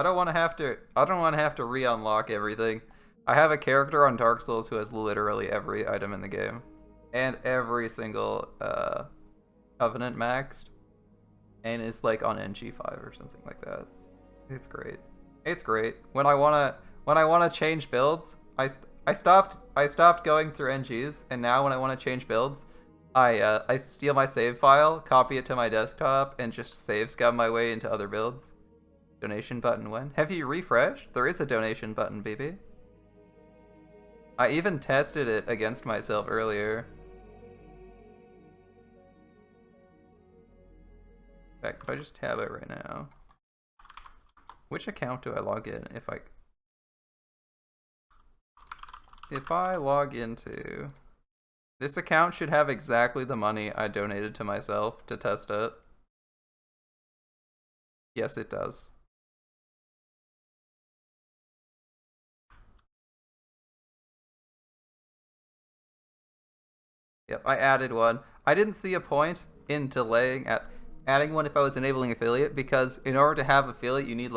I don't want to have to. I don't want to have to re-unlock everything. I have a character on Dark Souls who has literally every item in the game, and every single covenant maxed, and is like on NG5 or something like that. It's great. It's great. When I wanna change builds, I stopped going through NGs, and now when I want to change builds, I steal my save file, copy it to my desktop, and just save scum my way into other builds. Donation button when? Have you refreshed? There is a donation button, BB. I even tested it against myself earlier. In fact, if I just tab it right now. Which account do I log in if I log into this account should have exactly the money I donated to myself to test it. Yes, it does. Yep, I added one. I didn't see a point in delaying at adding one if I was enabling affiliate, because in order to have affiliate you need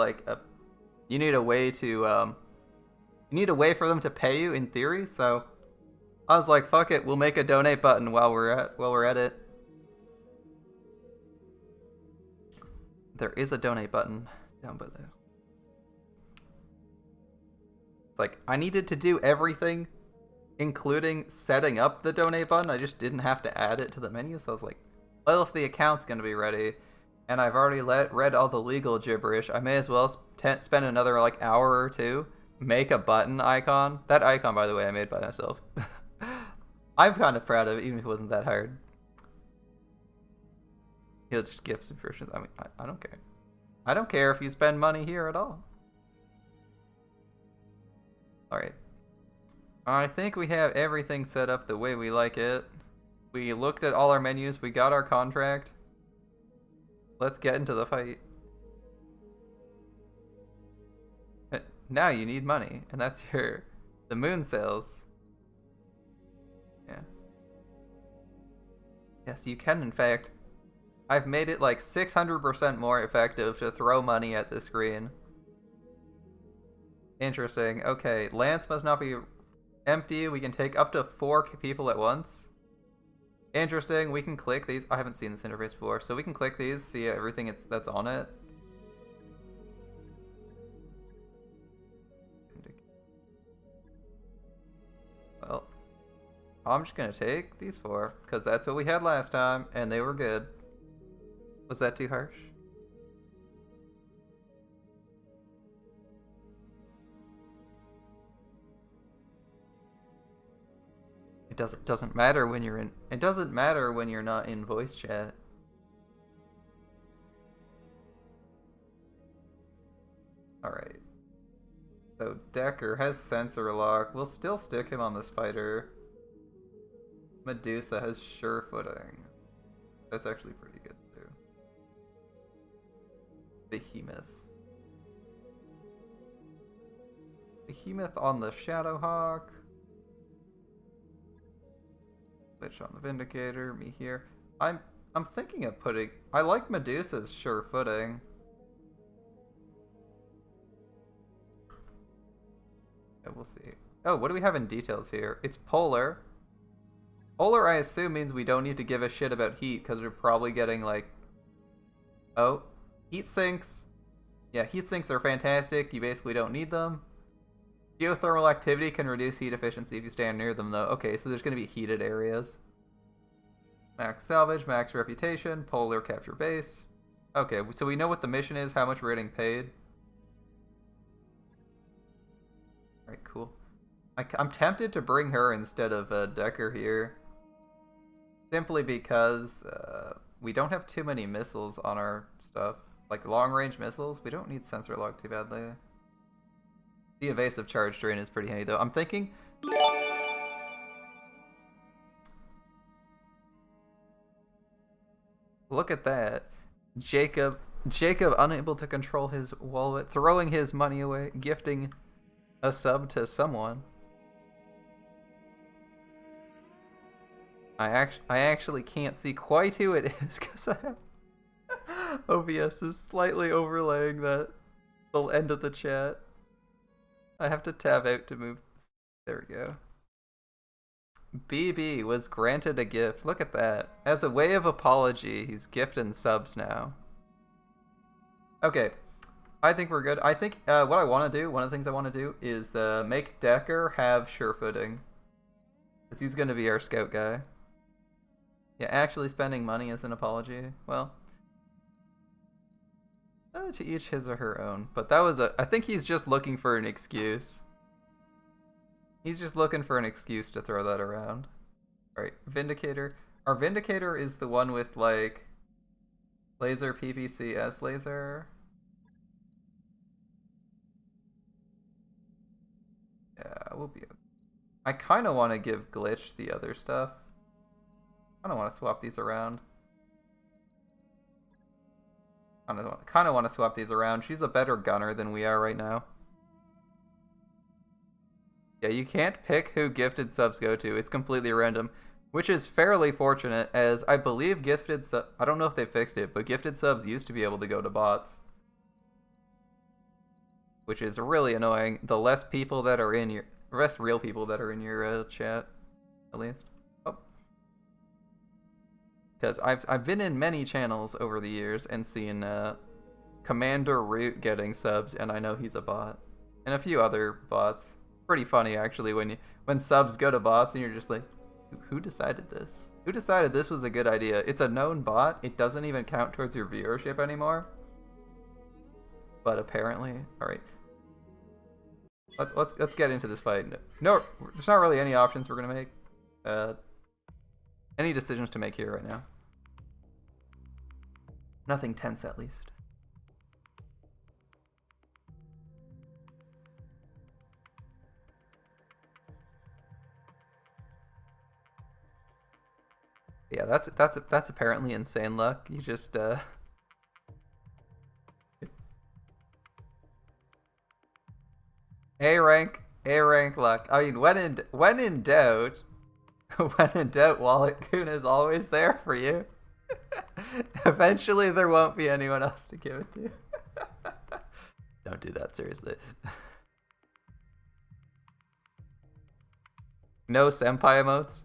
you need a way to you need a way for them to pay you in theory, so I was like, fuck it, we'll make a donate button while we're at it. There is a donate button down by there. It's like I needed to do everything, including setting up the donate button. I just didn't have to add it to the menu, so I was like, well, if the account's gonna be ready, and I've already read all the legal gibberish, I may as well spend another like hour or two, make a button icon. That icon, by the way, I made by myself. I'm kind of proud of it, even if it wasn't that hard. He'll just give subscriptions. I mean, I don't care. I don't care if you spend money here at all. Alright. I think we have everything set up the way we like it. We looked at all our menus. We got our contract. Let's get into the fight. Now you need money, and that's the moon sales. Yeah. Yes, you can, in fact. I've made it like 600% more effective to throw money at the screen. Interesting. Okay, Lance must not be empty. We can take up to 4 people at once. Interesting. We can click these. I haven't seen this interface before, so we can click these, see everything that's on it. Well, I'm just gonna take these 4 because that's what we had last time, and they were good. Was that too harsh? It doesn't matter when you're in. It doesn't matter when you're not in voice chat. All right. So Decker has sensor lock. We'll still stick him on the spider. Medusa has sure footing. That's actually pretty good too. Behemoth. Behemoth on the Shadowhawk. Switch on the Vindicator. Me here. I'm thinking of putting. I like Medusa's sure footing. Yeah, we'll see. Oh, what do we have in details here? It's polar. Polar, I assume, means we don't need to give a shit about heat because we're probably getting like. Oh, heat sinks. Yeah, heat sinks are fantastic. You basically don't need them. Geothermal activity can reduce heat efficiency if you stand near them, though. Okay, so there's going to be heated areas. Max salvage, max reputation, polar capture base. Okay, so we know what the mission is, how much we're getting paid. Alright, cool. I'm tempted to bring her instead of Decker here. Simply because we don't have too many missiles on our stuff. Like long-range missiles, we don't need sensor lock too badly. The evasive charge drain is pretty handy, though. I'm thinking... Look at that. Jacob unable to control his wallet, throwing his money away, gifting a sub to someone. I actually can't see quite who it is because I have... OBS is slightly overlaying that the end of the chat. I have to tab out to move. There we go. BB was granted a gift. Look at that. As a way of apology, he's gifting subs now. Okay. I think we're good. I think what I want to do, one of the things I want to do is make Decker have sure footing. Because he's going to be our scout guy. Yeah, actually spending money is an apology. Well, to each his or her own. But that was I think he's just looking for an excuse. He's just looking for an excuse to throw that around. Alright, Vindicator. Our Vindicator is the one with, like, laser PPCS laser. Yeah, we'll be okay. I kind of want to give Glitch the other stuff. I don't want to swap these around. I kind of want to swap these around. She's a better gunner than we are right now. Yeah, you can't pick who gifted subs go to. It's completely random, which is fairly fortunate, as I believe gifted subs... I don't know if they fixed it, but gifted subs used to be able to go to bots. Which is really annoying. The less people that are in your... The less real people that are in your chat, at least. Oh. Because I've been in many channels over the years and seen Commander Root getting subs, and I know he's a bot. And a few other bots. Pretty funny, actually, when subs go to bots and you're just like, who decided this? Who decided this was a good idea? It's a known bot. It doesn't even count towards your viewership anymore. But apparently, all right. Let's get into this fight. No, there's not really any options we're gonna make. Any decisions to make here right now? Nothing tense, at least. Yeah, that's apparently insane luck. You just A rank luck. I mean, when in doubt, when in doubt, Wallet Goon is always there for you. Eventually, there won't be anyone else to give it to. Don't do that, seriously. No senpai emotes.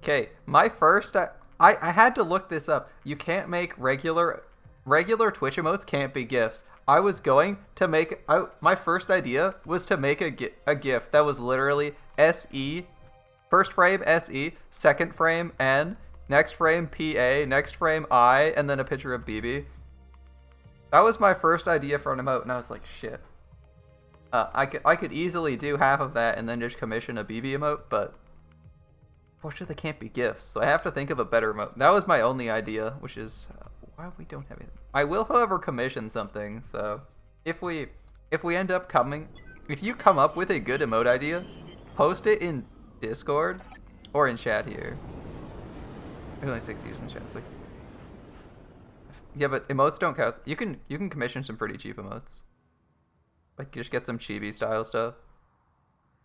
Okay, my first... I had to look this up. You can't make regular Twitch emotes can't be GIFs. I was going to make... my first idea was to make a GIF that was literally SE. First frame, SE. Second frame, N. Next frame, PA. Next frame, I. And then a picture of BB. That was my first idea for an emote, and I was like, shit. I could easily do half of that and then just commission a BB emote, but... Unfortunately, they can't be GIFs, so I have to think of a better emote. That was my only idea, which is why we don't have anything. I will, however, commission something. So if we end up if you come up with a good emote idea, post it in Discord or in chat here. There's only 6 users in chat. It's like, yeah, but emotes don't count. You can commission some pretty cheap emotes. Like, just get some chibi style stuff.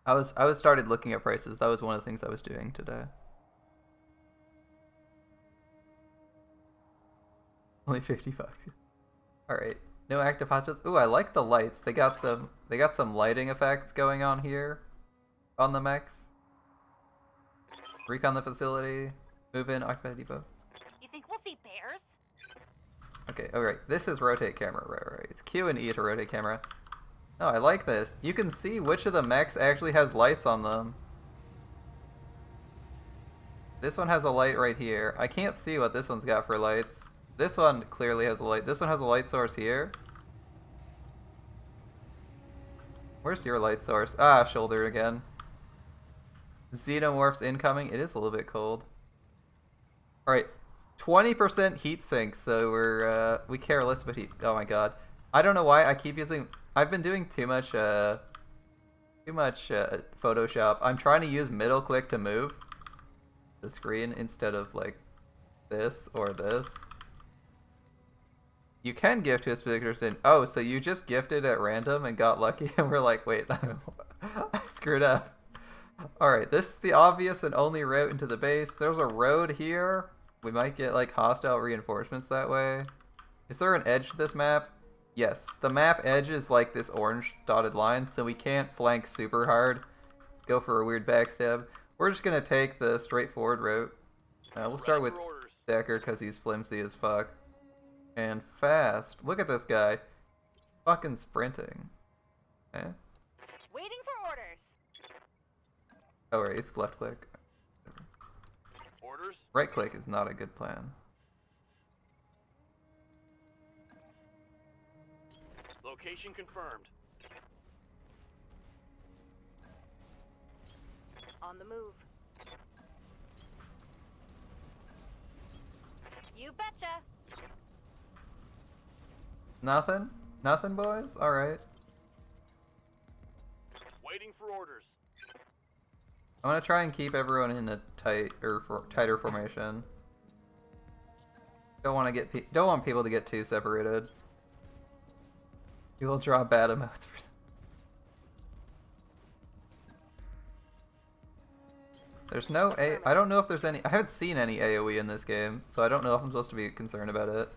I was started looking at prices. That was one of the things I was doing today. Only 50 bucks. All right. No active hotshots. Ooh, I like the lights. They got some lighting effects going on here on the mechs. Recon the facility. Move in, occupy the depot. You think we'll see bears? Okay, alright. This is rotate camera, right. It's Q and E to rotate camera. No, I like this. You can see which of the mechs actually has lights on them. This one has a light right here. I can't see what this one's got for lights. This one clearly has a light. This one has a light source here. Where's your light source? Ah, shoulder again. Xenomorphs incoming. It is a little bit cold. Alright. 20% heat sink, so we care less about heat. Oh my god. I don't know why I keep using... I've been doing too much Photoshop. I'm trying to use middle click to move the screen instead of like this or this. You can gift to a specific person. Oh, so you just gifted at random and got lucky, and we're like, wait, I screwed up. Alright, this is the obvious and only route into the base. There's a road here. We might get like hostile reinforcements that way. Is there an edge to this map? Yes, the map edge is like this orange dotted line, so we can't flank super hard, go for a weird backstab. We're just gonna take the straightforward route. We'll start with Decker because he's flimsy as fuck. And fast. Look at this guy. Fucking sprinting. Eh? Waiting for orders. Oh right, it's left click. Orders? Right click is not a good plan. Location confirmed. On the move. You betcha. Nothing? Nothing, boys? Alright. Waiting for orders. I'm gonna try and keep everyone in a tighter formation. Don't want people to get too separated. You will draw bad emotes for some. There's no I don't know if there's any. I haven't seen any AoE in this game, so I don't know if I'm supposed to be concerned about it.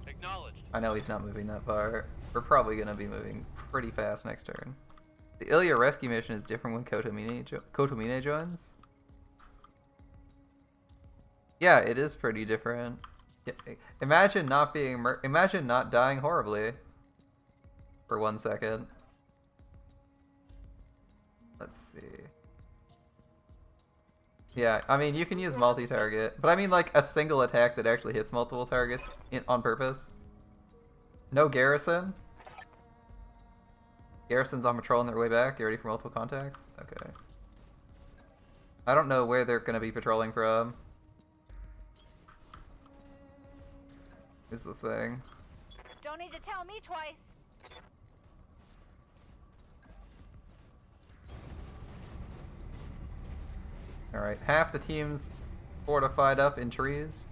Acknowledged. I know he's not moving that far. We're probably gonna be moving pretty fast next turn. The Ilya rescue mission is different when Kotomine joins. Yeah, it is pretty different. Imagine not dying horribly for 1 second. Let's see. Yeah, I mean, you can use multi-target, but I mean like a single attack that actually hits multiple targets on purpose. No garrison. Garrison's on patrol on their way back. You ready for multiple contacts? Okay. I don't know where they're gonna be patrolling from. Is the thing. Don't need to tell me twice. Alright, half the team's fortified up in trees.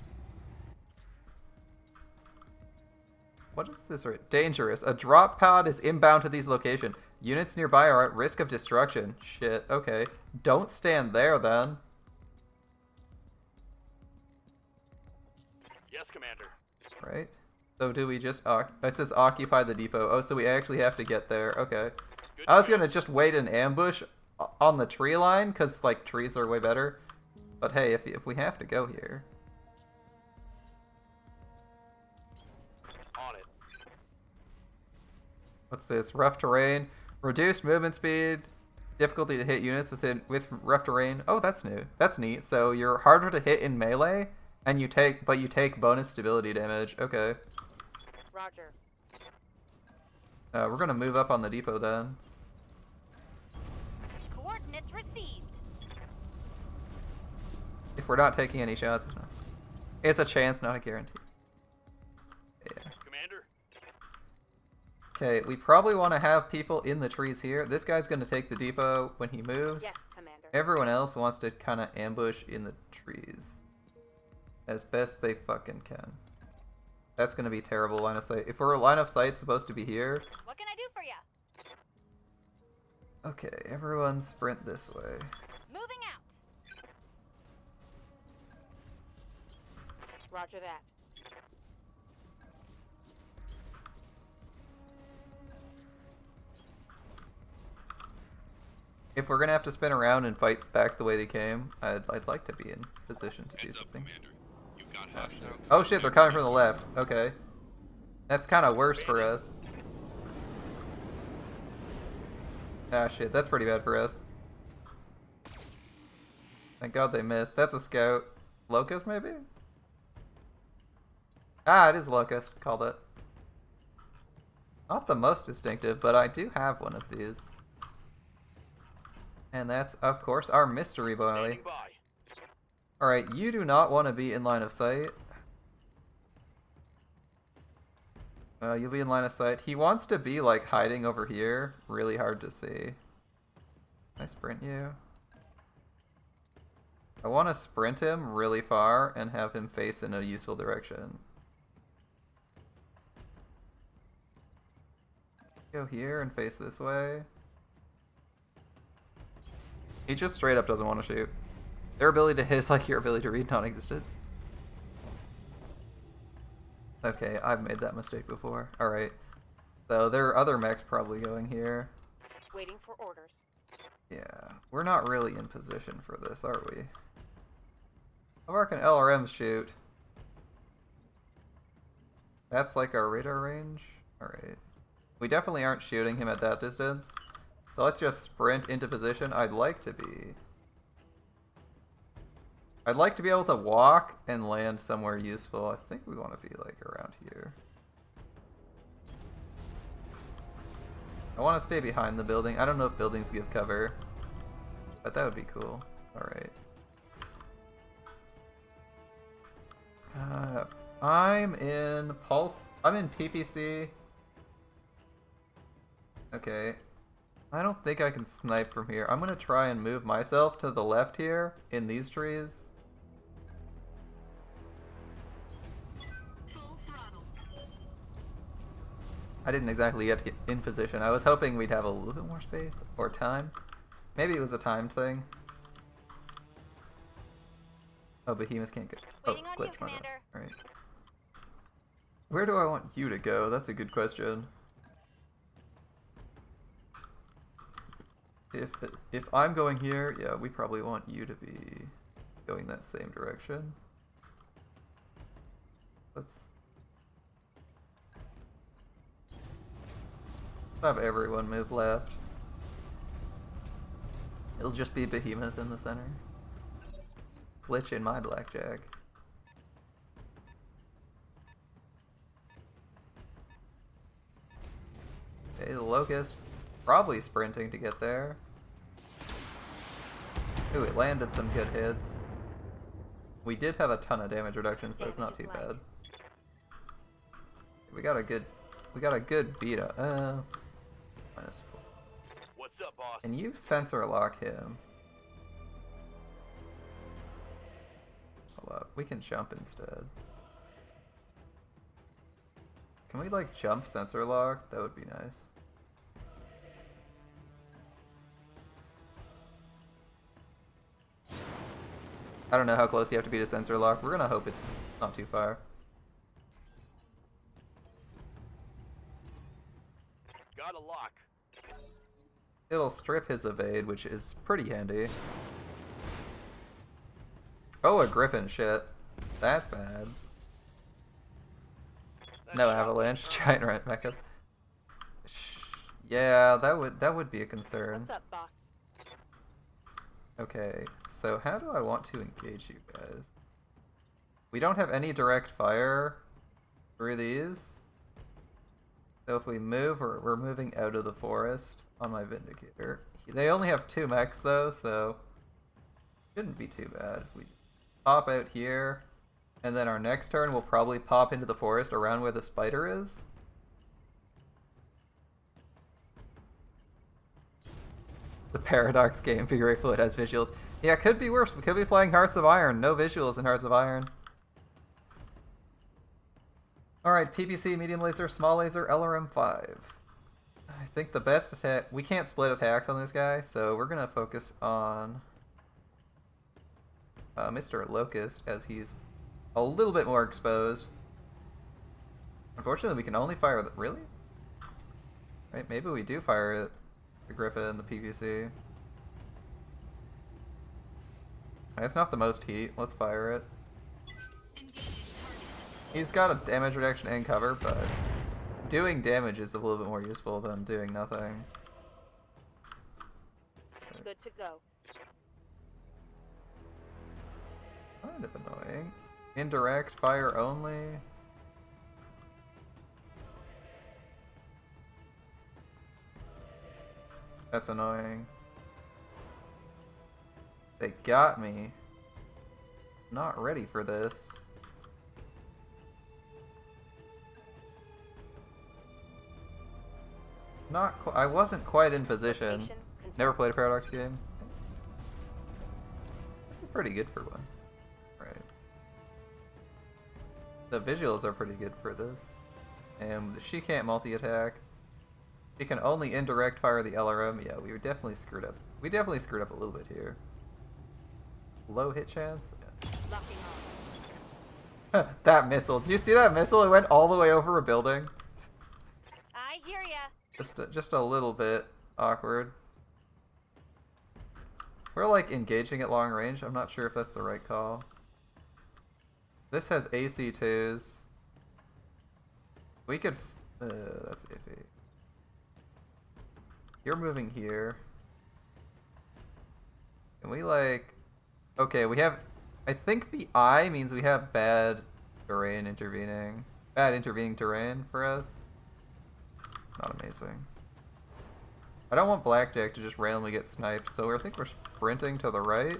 What is this? Right? Dangerous. A drop pod is inbound to these locations. Units nearby are at risk of destruction. Shit, okay. Don't stand there then. Yes, Commander. Right? So do we just... it says occupy the depot. Oh, so we actually have to get there. Okay. Good I was job. gonna just wait in ambush on the tree line, because, like, trees are way better. But hey, if we have to go here... On it. What's this? Rough terrain. Reduced movement speed. Difficulty to hit units with rough terrain. Oh, that's new. That's neat. So you're harder to hit in melee, and you take bonus stability damage. Okay. Roger. We're gonna move up on the depot then. Coordinates received. If we're not taking any shots, it's a chance, not a guarantee. Yeah. Commander. Okay, we probably want to have people in the trees here. This guy's gonna take the depot when he moves. Yes, Commander. Everyone else wants to kind of ambush in the trees as best they fucking can. That's gonna be terrible line of sight. If we're line of sight supposed to be here. What can I do for you? Okay, everyone sprint this way. Moving out. Roger that. If we're gonna have to spin around and fight back the way they came, I'd like to be in position to do Heads up, something. Commander. You've got Oh hostiles. shit. Oh shit, they're coming from the left. Okay. That's kind of worse for us. Ah shit, that's pretty bad for us. Thank god they missed. That's a scout. Locust maybe? Ah, it is Locust. Called it. Not the most distinctive, but I do have one of these. And that's, of course, our mystery boy. Standing by. Alright, you do not want to be in line of sight. You'll be in line of sight. He wants to be, like, hiding over here. Really hard to see. Can I sprint you? I want to sprint him really far and have him face in a useful direction. Go here and face this way. He just straight up doesn't want to shoot. Their ability to hit is like your ability to read non-existent. Okay, I've made that mistake before. Alright. So there are other mechs probably going here. Waiting for orders. Yeah, we're not really in position for this, are we? How far can LRMs shoot? That's like our radar range? Alright. We definitely aren't shooting him at that distance. So let's just sprint into position. I'd like to be able to walk and land somewhere useful. I think we want to be like around here. I want to stay behind the building. I don't know if buildings give cover, but that would be cool. Alright. I'm in Pulse. I'm in PPC. Okay. I don't think I can snipe from here. I'm gonna try and move myself to the left here in these trees. I didn't exactly get to get in position. I was hoping we'd have a little bit more space or time. Maybe it was a time thing. Oh, Behemoth can't go. Oh, Waiting on glitch you, my bad. Commander. Alright. Where do I want you to go? That's a good question. If I'm going here, yeah, we probably want you to be going that same direction. Let's have everyone move left. It'll just be Behemoth in the center. Glitch in my blackjack. Okay, the Locust probably sprinting to get there. Ooh, it landed some good hits. We did have a ton of damage reduction, so it's not too bad. We got a good beat up. -4. What's up, boss? Can you sensor lock him? Hold up, we can jump instead. Can we like jump sensor lock? That would be nice. I don't know how close you have to be to sensor lock. We're gonna hope it's not too far. Got a lock. It'll strip his evade, which is pretty handy. Oh, a griffin shit. That's bad. No avalanche, giant rat mechas. Yeah, that would be a concern. What's up, boss? Okay, so how do I want to engage you guys? We don't have any direct fire through these. So if we move, we're moving out of the forest on my Vindicator. They only have 2 mechs though, so shouldn't be too bad. If we pop out here, and then our next turn we'll probably pop into the forest around where the spider is. The Paradox game, be grateful it has visuals. Yeah, it could be worse. We could be playing Hearts of Iron. No visuals in Hearts of Iron. Alright, PPC, medium laser, small laser, LRM5. I think the best attack... We can't split attacks on this guy, so we're going to focus on Mr. Locust, as he's a little bit more exposed. Unfortunately, we can only fire... Really? Right, maybe we do fire the Griffin, the PVC. It's not the most heat. Let's fire it. He's got a damage reduction and cover, but doing damage is a little bit more useful than doing nothing. Good to go. Kind of annoying. Indirect, fire only. That's annoying. They got me. Not ready for this. I wasn't quite in position. Location confirmed. Never played a Paradox game. This is pretty good for one. Right. The visuals are pretty good for this. And she can't multi-attack. She can only indirect fire the LRM. Yeah, we were definitely screwed up. We definitely screwed up a little bit here. Low hit chance? Yeah. Locking That missile. Did you see that missile? It went all the way over a building. I hear ya. Just a little bit awkward. We're like engaging at long range. I'm not sure if that's the right call. This has AC2s. We could... that's iffy. You're moving here. Can we like... Okay, we have... I think the I means we have bad terrain intervening. Bad intervening terrain for us. Not amazing. I don't want Blackjack to just randomly get sniped, so I think we're sprinting to the right.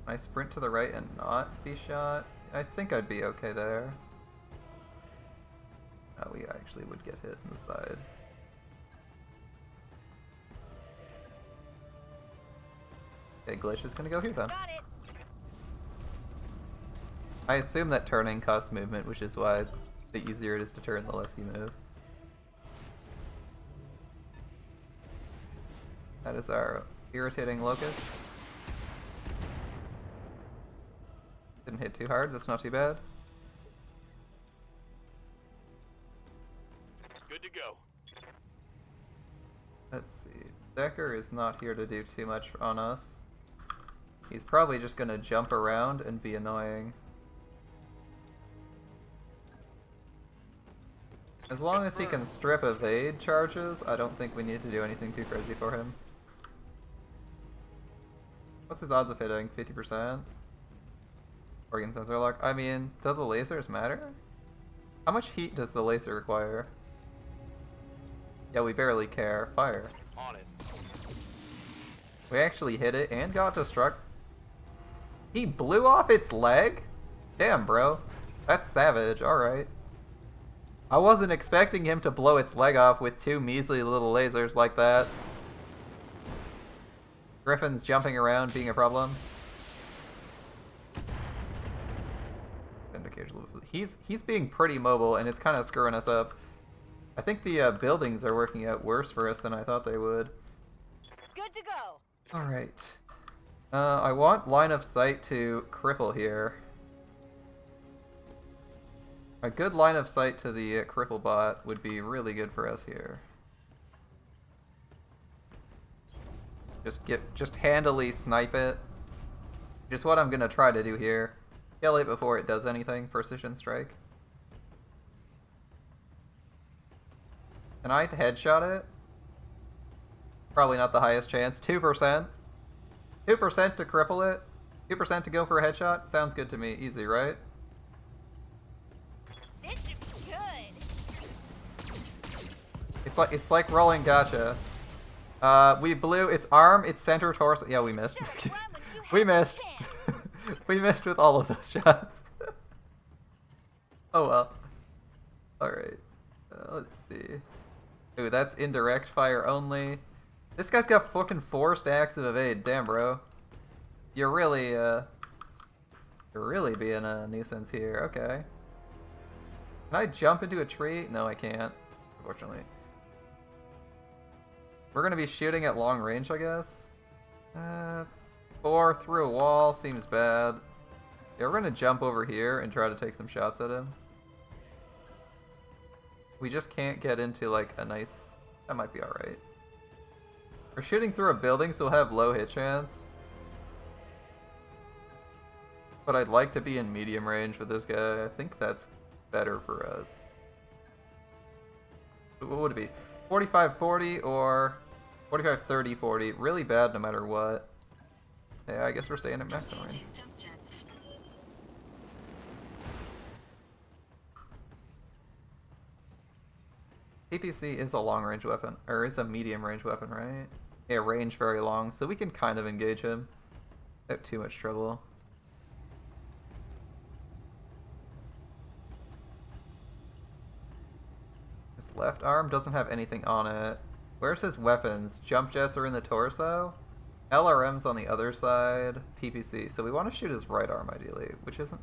I sprint to the right and not be shot? I think I'd be okay there. Oh, we actually would get hit in the side. Okay, Glitch is gonna go here then. Got it. I assume that turning costs movement, which is why the easier it is to turn, the less you move. That is our irritating locust. Didn't hit too hard, that's not too bad. Good to go. Let's see. Decker is not here to do too much on us. He's probably just gonna jump around and be annoying. As long as he can strip evade charges, I don't think we need to do anything too crazy for him. What's his odds of hitting? 50%? Organ sensor lock. I mean, do the lasers matter? How much heat does the laser require? Yeah, we barely care. Fire. On it. We actually hit it and got destruct. He blew off its leg? Damn, bro. That's savage. Alright. I wasn't expecting him to blow its leg off with two measly little lasers like that. Griffin's jumping around being a problem. He's being pretty mobile and it's kind of screwing us up. I think the buildings are working out worse for us than I thought they would. Good to go. Alright. I want line of sight to cripple here. A good line of sight to the cripple bot would be really good for us here. Just handily snipe it. Just what I'm gonna try to do here. Kill it before it does anything. Precision strike. Can I headshot it? Probably not the highest chance. 2%. 2% to cripple it. 2% to go for a headshot. Sounds good to me. Easy, right? This is good. It's like rolling gacha. We blew its arm, its center torso. Yeah, we missed. We missed. We missed with all of those shots. Oh well. Alright. Let's see. Ooh, that's indirect fire only. This guy's got fucking 4 stacks of evade. Damn, bro. You're really being a nuisance here. Okay. Can I jump into a tree? No, I can't. Unfortunately. We're gonna be shooting at long range, I guess. 4 through a wall seems bad. Yeah, we're gonna jump over here and try to take some shots at him. We just can't get into like a nice... That might be alright. We're shooting through a building, so we'll have low hit chance. But I'd like to be in medium range with this guy. I think that's better for us. What would it be? 45-40 or 45-30-40. Really bad no matter what. Yeah, I guess we're staying at maximum range. PPC is a long range weapon, or is a medium range weapon, right? Yeah, range very long, so we can kind of engage him without too much trouble. His left arm doesn't have anything on it. Where's his weapons? Jump jets are in the torso. LRM's on the other side. PPC. So we want to shoot his right arm ideally, which isn't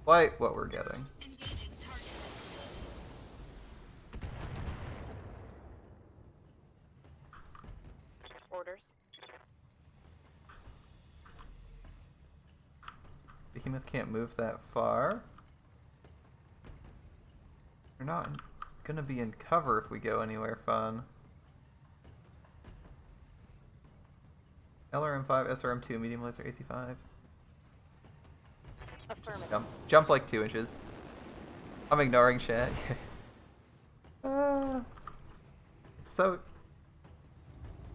quite what we're getting. Orders. Behemoth can't move that far. We're not gonna be in cover if we go anywhere fun. LRM5, SRM2, medium laser, AC5. Affirmative. Jump like 2 inches. I'm ignoring chat. It's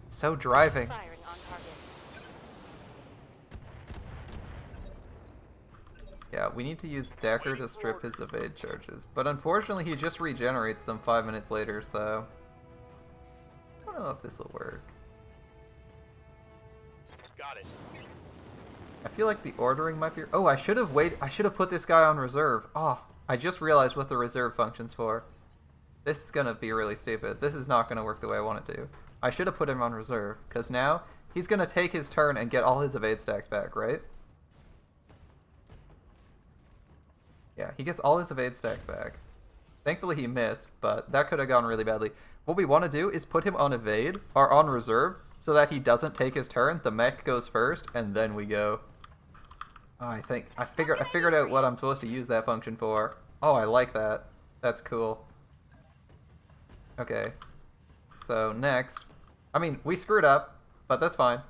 so driving. Firing on target. Yeah, we need to use Decker to strip his evade charges, but unfortunately he just regenerates them 5 minutes later, so I don't know if this will work. Got it. I feel like the ordering might be. Oh, I should have put this guy on reserve. Oh, I just realized what the reserve function's for. This is gonna be really stupid. This is not gonna work the way I want it to. I should have put him on reserve, because now he's gonna take his turn and get all his evade stacks back, right? Yeah, he gets all his evade stacks back. Thankfully he missed, but that could have gone really badly. What we want to do is put him on evade, or on reserve, so that he doesn't take his turn, the mech goes first, and then we go. Oh, I figured out what I'm supposed to use that function for. Oh, I like that. That's cool. Okay. So next, I mean, we screwed up, but that's fine.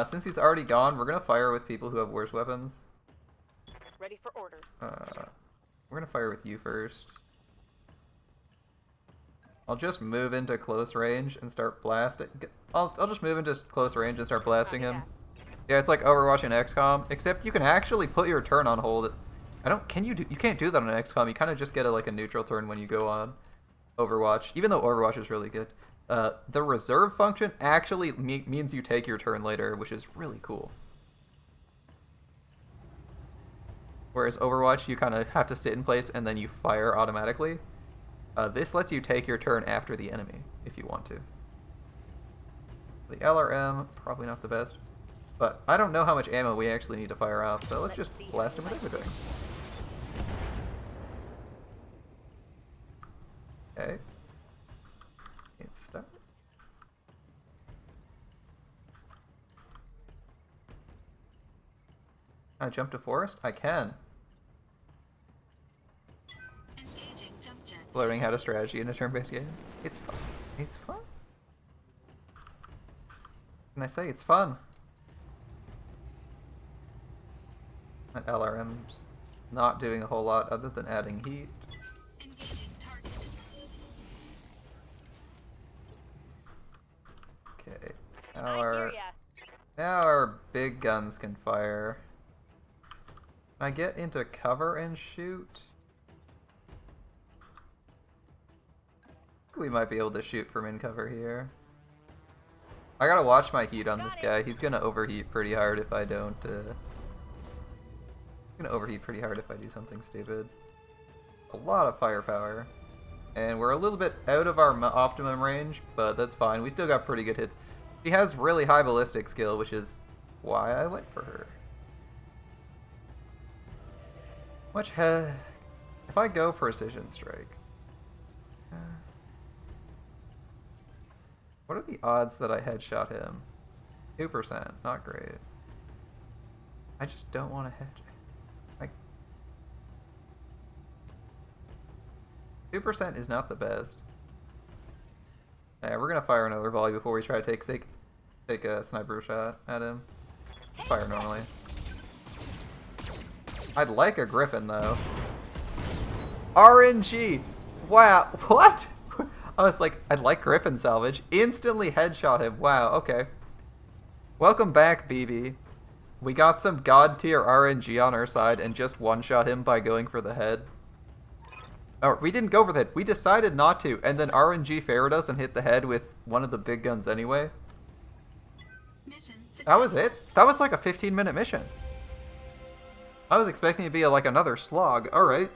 Since he's already gone, we're gonna fire with people who have worse weapons. Ready for orders. We're gonna fire with you first. I'll just move into close range and start blasting. I'll just move into close range and start blasting him. Yeah, it's like Overwatch and XCOM, except you can actually put your turn on hold. You can't do that on XCOM. You kind of just get a neutral turn when you go on Overwatch, even though Overwatch is really good. The reserve function actually means you take your turn later, which is really cool. Whereas Overwatch, you kind of have to sit in place and then you fire automatically. This lets you take your turn after the enemy, if you want to. The LRM, probably not the best. But I don't know how much ammo we actually need to fire off, so let's just blast him with everything. Okay. It's stuck. Can I jump to forest? I can. Learning how to strategy in a turn-based game. It's fun. It's fun. Can I say it's fun? That LRM's not doing a whole lot other than adding heat. Okay. Now our big guns can fire. Can I get into cover and shoot? We might be able to shoot from in cover here. I gotta watch my heat on this guy. He's gonna overheat pretty hard if I don't. He's gonna overheat pretty hard if I do something stupid. A lot of firepower. And we're a little bit out of our optimum range, but that's fine. We still got pretty good hits. She has really high ballistic skill, which is why I went for her. If I go precision strike. What are the odds that I headshot him? 2%, not great. I just don't want to headshot. 2% is not the best. Yeah, we're gonna fire another volley before we try to take a sniper shot at him. Just fire normally. I'd like a Griffin though. RNG! Wow, what? I was like, I'd like Griffin salvage. Instantly headshot him. Wow, okay. Welcome back, BB. We got some god tier RNG on our side and just one-shot him by going for the head. Oh, we didn't go for the head. We decided not to, and then RNG favored us and hit the head with one of the big guns anyway. That was it? That was like a 15-minute mission. I was expecting it to be like another slog. Alright.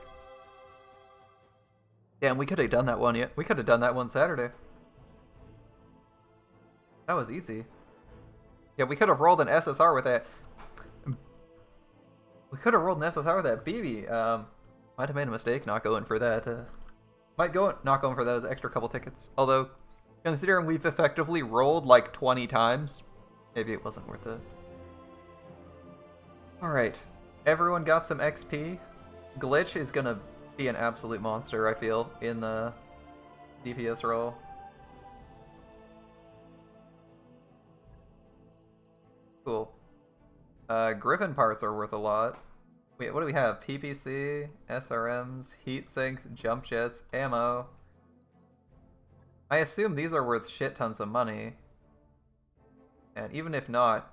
Damn, we could have done that one yet. We could have done that one Saturday. That was easy. Yeah, we could have rolled an SSR with that. We could have rolled an SSR with that BB. Might have made a mistake not going for that. Not going for those extra couple tickets. Although, considering we've effectively rolled like 20 times, maybe it wasn't worth it. Alright. Everyone got some XP. Glitch is gonna be an absolute monster, I feel, in the DPS role. Cool. Griffin parts are worth a lot. Wait, what do we have? PPC, SRMs, heat sinks, jump jets, ammo. I assume these are worth shit tons of money. And even if not,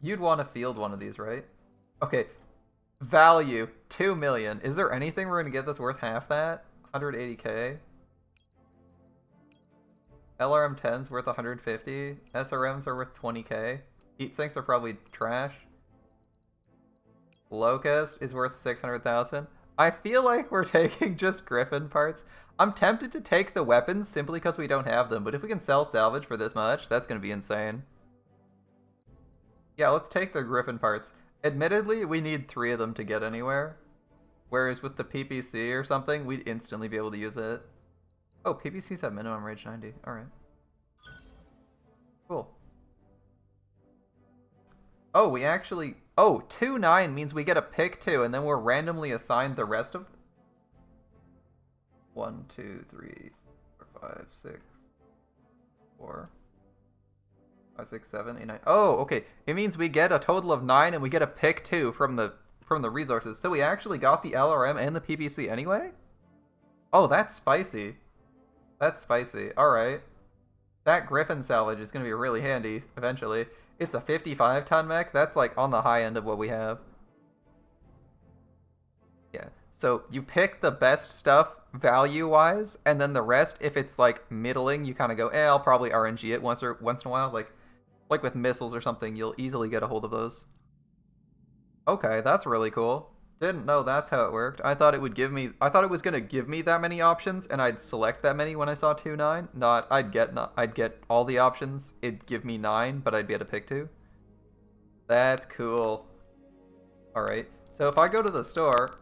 you'd want to field one of these, right? Okay. Value, 2 million. Is there anything we're gonna get that's worth half that? 180k? LRM-10's worth 150. SRMs are worth 20k. Heat sinks are probably trash. Locust is worth 600,000. I feel like we're taking just Griffin parts. I'm tempted to take the weapons simply because we don't have them, but if we can sell salvage for this much, that's going to be insane. Yeah, let's take the Griffin parts. Admittedly, we need 3 of them to get anywhere. Whereas with the PPC or something, we'd instantly be able to use it. Oh, PPC's at minimum rage 90. Alright. Cool. Oh, we actually... Oh, 2-9 means we get a pick 2, and then we're randomly assigned the rest of... 1, 2, 3, 4, 5, 6, 4, 5, 6, 7, 8, 9. Oh, okay. It means we get a total of 9, and we get a pick 2 from the resources. So we actually got the LRM and the PPC anyway? Oh, that's spicy. That's spicy. Alright. That Griffin salvage is going to be really handy eventually. It's a 55-ton mech. That's like on the high end of what we have. Yeah. So you pick the best stuff value-wise, and then the rest, if it's like middling, you kind of go, I'll probably RNG it once in a while. Like with missiles or something, you'll easily get a hold of those. Okay, that's really cool. Didn't know that's how it worked. I thought it would give me... I thought it was going to give me that many options, and I'd select that many when I saw 2-9. Not... I'd get all the options. It'd give me 9, but I'd be able to pick 2. That's cool. Alright. So if I go to the store...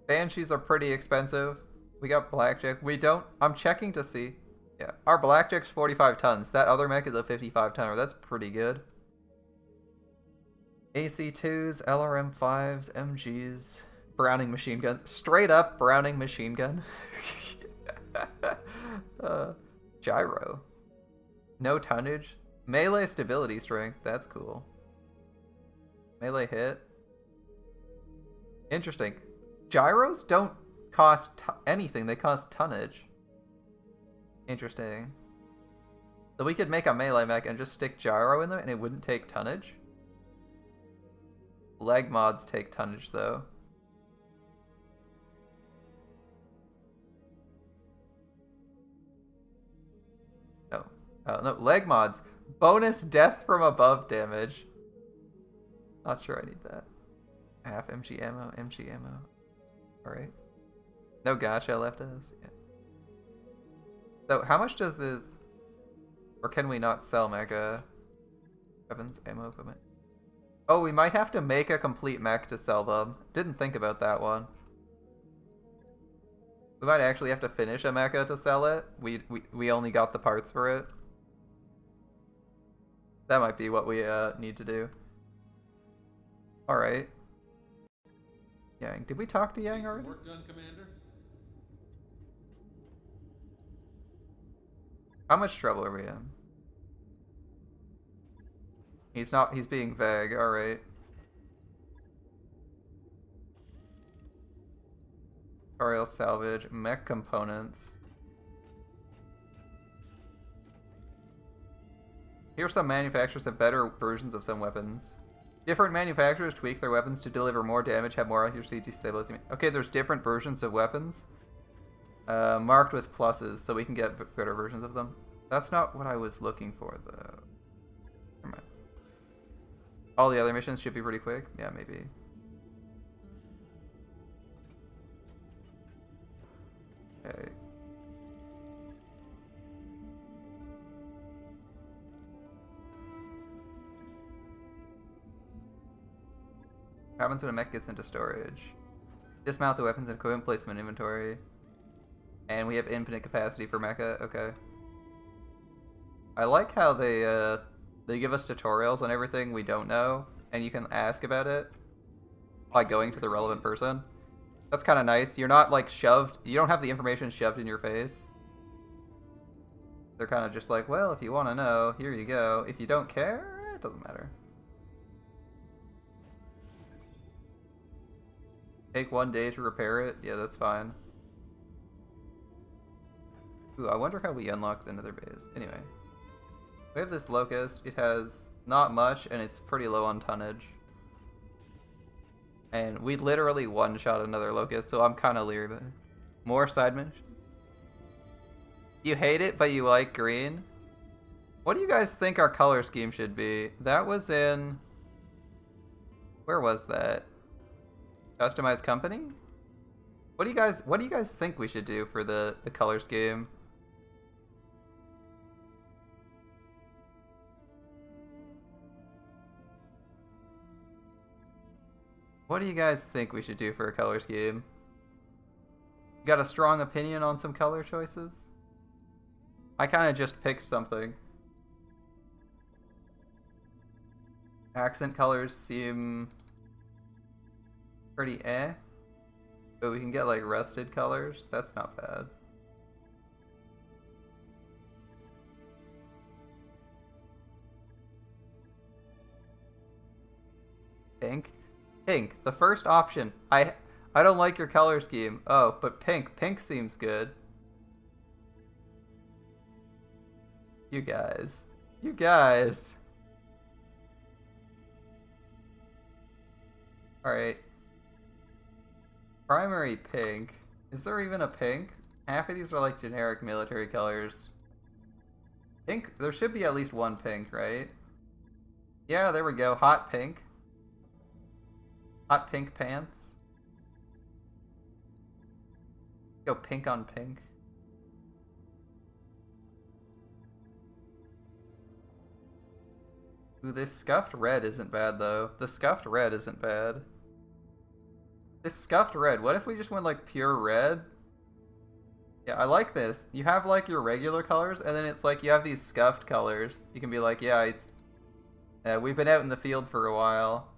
Banshees are pretty expensive. We got Blackjack. We don't... I'm checking to see... Yeah. Our Blackjack's 45 tons. That other mech is a 55 tonner. That's pretty good. AC2s, LRM5s, MGs, Browning machine guns. Straight up Browning machine gun. Gyro. No tonnage. Melee stability strength. That's cool. Melee hit. Interesting. Gyros don't cost anything. They cost tonnage. Interesting. So we could make a melee mech and just stick gyro in there and it wouldn't take tonnage? Leg mods take tonnage, though. No. No, leg mods. Bonus death from above damage. Not sure I need that. Half MG ammo, MG ammo. Alright. No gacha left us. Yeah. So, how much does this... Or can we not sell mega weapons, ammo, equipment? Oh, we might have to make a complete mech to sell them. Didn't think about that one. We might actually have to finish a mecha to sell it. We only got the parts for it. That might be what we need to do. Alright. Yang. Did we talk to Yang already? Work done, Commander. How much trouble are we in? He's being vague, alright. Tutorial salvage, mech components. Here some manufacturers have better versions of some weapons. Different manufacturers tweak their weapons to deliver more damage, have more accuracy, destabilizing. Okay, there's different versions of weapons. Marked with pluses, so we can get better versions of them. That's not what I was looking for, though. Never mind. All the other missions should be pretty quick. Yeah, maybe. Okay. What happens when a mech gets into storage? Dismount the weapons and equipment, place them in inventory. And we have infinite capacity for mecha. Okay. I like how they give us tutorials on everything we don't know, and you can ask about it by going to the relevant person. That's kind of nice. You're not like shoved. You don't have the information shoved in your face. They're kind of just like, well, if you want to know, here you go. If you don't care, it doesn't matter. Take 1 day to repair it. Yeah, that's fine. Ooh, I wonder how we unlock the nether base. Anyway. We have this locust. It has not much, and it's pretty low on tonnage. And we literally one-shot another locust, so I'm kind of leery about it. More side missions. You hate it, but you like green? What do you guys think our color scheme should be? That was in... Where was that? Customized company? What do you guys think we should do for the color scheme? What do you guys think we should do for a color scheme? You got a strong opinion on some color choices? I kind of just picked something. Accent colors seem pretty eh. But we can get like rusted colors. That's not bad. Pink? Pink. The first option. I don't like your color scheme. Oh, but pink. Pink seems good. You guys. You guys. Alright. Primary pink. Is there even a pink? Half of these are like generic military colors. Pink? There should be at least one pink, right? Yeah, there we go. Hot pink. Hot pink pants. Go pink on pink. Ooh, this scuffed red isn't bad, though. The scuffed red isn't bad. This scuffed red, what if we just went, like, pure red? Yeah, I like this. You have, like, your regular colors, and then it's like you have these scuffed colors. You can be like, yeah, it's... we've been out in the field for a while.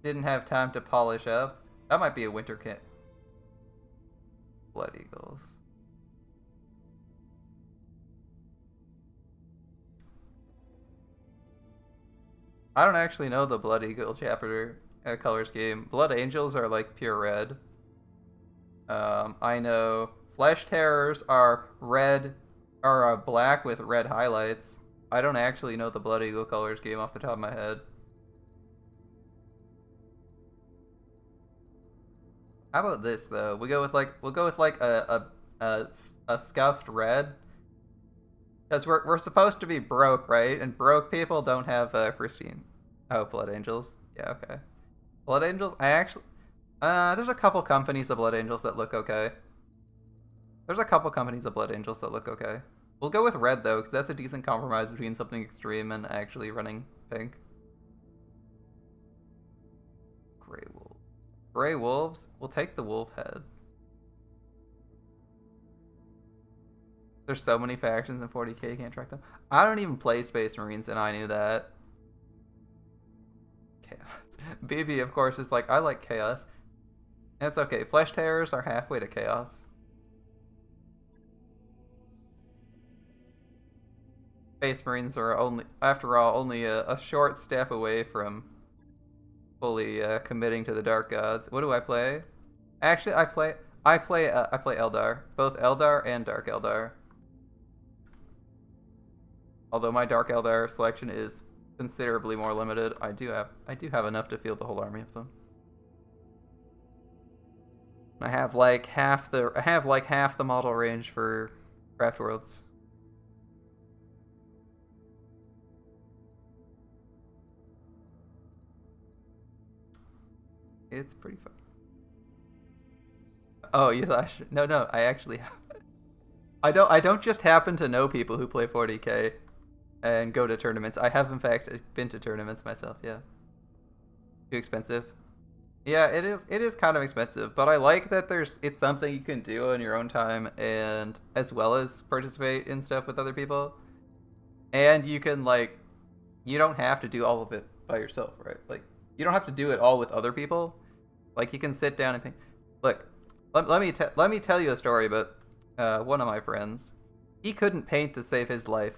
Didn't have time to polish up. That might be a winter kit. Blood Eagles. I don't actually know the Blood Eagle chapter color scheme. Blood Angels are like pure red. I know Flesh Terrors are red, are black with red highlights. I don't actually know the Blood Eagle color scheme off the top of my head. How about this though? We'll go with like a scuffed red. Because we're supposed to be broke, right? And broke people don't have pristine. Oh, Blood Angels. Yeah, okay. Blood Angels, I actually... there's a couple companies of Blood Angels that look okay. There's a couple companies of Blood Angels that look okay. We'll go with red, though, because that's a decent compromise between something extreme and actually running pink. Grey Wolves. Grey Wolves? We'll take the wolf head. There's so many factions in 40k, you can't track them. I don't even play Space Marines, and I knew that. Chaos. BB, of course, is like, I like chaos. And it's okay. Flesh Terrors are halfway to chaos. Space Marines are only, after all, only a short step away from fully committing to the Dark Gods. What do I play? Actually, I play Eldar. Both Eldar and Dark Eldar. Although my Dark Eldar selection is considerably more limited, I do have enough to field the whole army of them. I have like half the model range for Craft Worlds. It's pretty fun. Oh, you thought no, I actually have. I don't just happen to know people who play 40k and go to tournaments. I have in fact been to tournaments myself, yeah. Too expensive? Yeah, it is kind of expensive, but I like that it's something you can do in your own time and as well as participate in stuff with other people. And you can like you don't have to do all of it by yourself, right? Like, you don't have to do it all with other people. Like, you can sit down and paint. Look, let me tell you a story about one of my friends. He couldn't paint to save his life.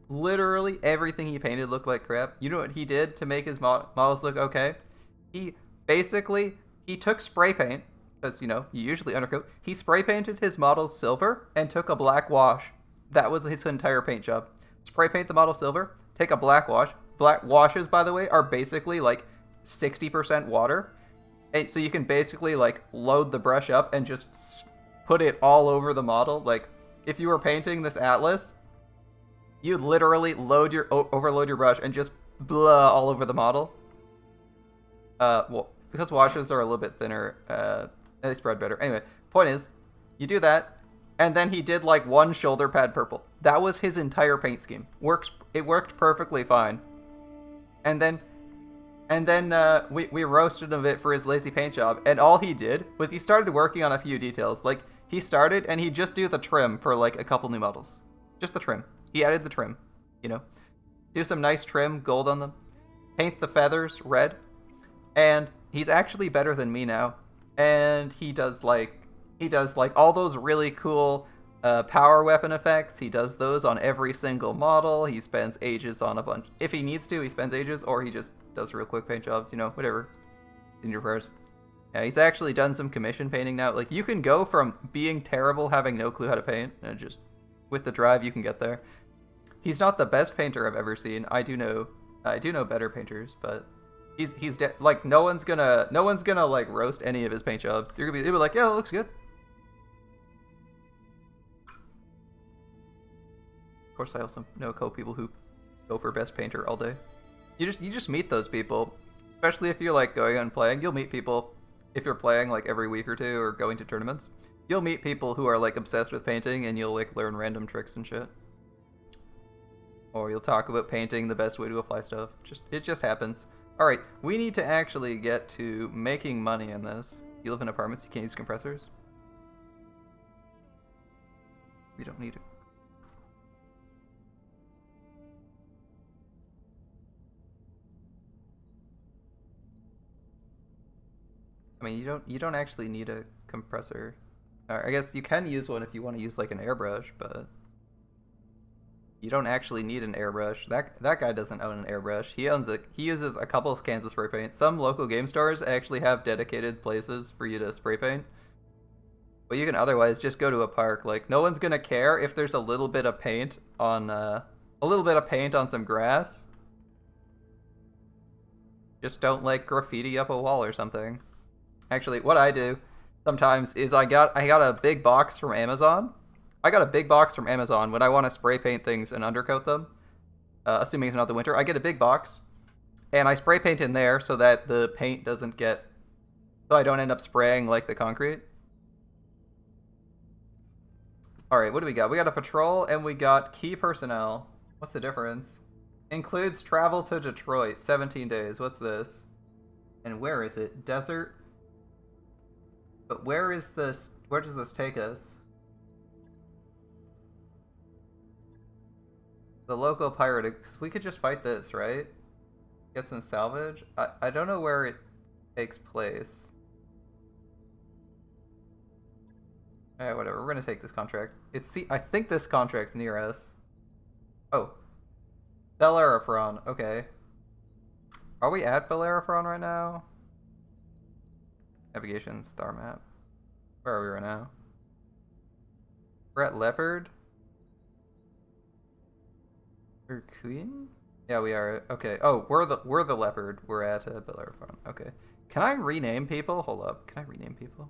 Literally everything he painted looked like crap. You know what he did to make his models look okay? He took spray paint, because, you usually undercoat. He spray painted his models silver and took a black wash. That was his entire paint job. Spray paint the model silver, take a black wash. Black washes, by the way, are basically like 60% water. And so you can basically like load the brush up and just put it all over the model. Like, if you were painting this Atlas, you'd literally overload your brush and just blah all over the model. Well, because washes are a little bit thinner, they spread better. Anyway, point is, you do that, and then he did like one shoulder pad purple. That was his entire paint scheme. It worked perfectly fine. And then we roasted him a bit for his lazy paint job, and all he did was he started working on a few details. Like, he started and he'd just do the trim for like a couple new models. Just the trim. He added the trim, do some nice trim, gold on them, paint the feathers red, and he's actually better than me now. And he does like all those really cool power weapon effects. He does those on every single model. He spends ages on a bunch. If he needs to, he spends ages, or he just does real quick paint jobs, whatever. In your prayers. Yeah, he's actually done some commission painting now. Like, you can go from being terrible, having no clue how to paint, and just with the drive you can get there. He's not the best painter I've ever seen. I do know better painters, but he's like, no one's gonna like roast any of his paint jobs. They'll be like, yeah, it looks good. Of course, I also know people who go for best painter all day. You just meet those people, especially if you're like going and playing. You'll meet people if you're playing like every week or two or going to tournaments. You'll meet people who are like obsessed with painting, and you'll like learn random tricks and shit. Or you'll talk about painting, the best way to apply stuff. It just happens. All right, we need to actually get to making money in this. You live in apartments, you can't use compressors. We don't need it. I mean, you don't actually need a compressor. I guess you can use one if you want to use like an airbrush, but you don't actually need an airbrush. That guy doesn't own an airbrush. He uses a couple of cans of spray paint. Some local game stores actually have dedicated places for you to spray paint. But you can otherwise just go to a park. Like, no one's gonna care if there's a little bit of paint on some grass. Just don't like graffiti up a wall or something. Actually, what I do sometimes is I got a big box from Amazon. I got a big box from Amazon when I want to spray paint things and undercoat them. Assuming it's not the winter, I get a big box, and I spray paint in there so that the paint doesn't get, so I don't end up spraying like the concrete. All right, what do we got? We got a patrol and we got key personnel. What's the difference? Includes travel to Detroit, 17 days. What's this? And where is it? Desert. But where is this? Where does this take us? The local pirate, because we could just fight this, right? Get some salvage? I don't know where it takes place. Alright, whatever. We're gonna take this contract. I think this contract's near us. Oh. Bellerophon. Okay. Are we at Bellerophon right now? Navigation, star map. Where are we right now? We're at Leopard? Or Queen? Yeah, we are. Okay. Oh, we're the Leopard. We're at Bellerophon. Okay. Can I rename people? Hold up. Can I rename people?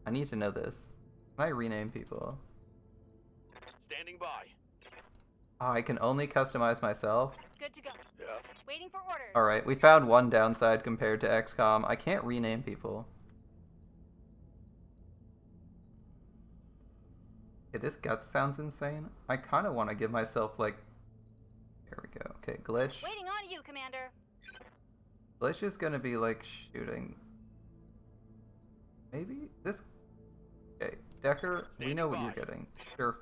I need to know this. Can I rename people? Standing by. Oh, I can only customize myself. Good to go. Yeah. Waiting for orders. Alright, we found one downside compared to XCOM. I can't rename people. Okay, this gut sounds insane. I kind of want to give myself, like... There we go. Okay, Glitch. Waiting on you, Commander. Glitch is gonna be, like, shooting... Maybe? This... Okay, Decker, we know what you're getting. Sure.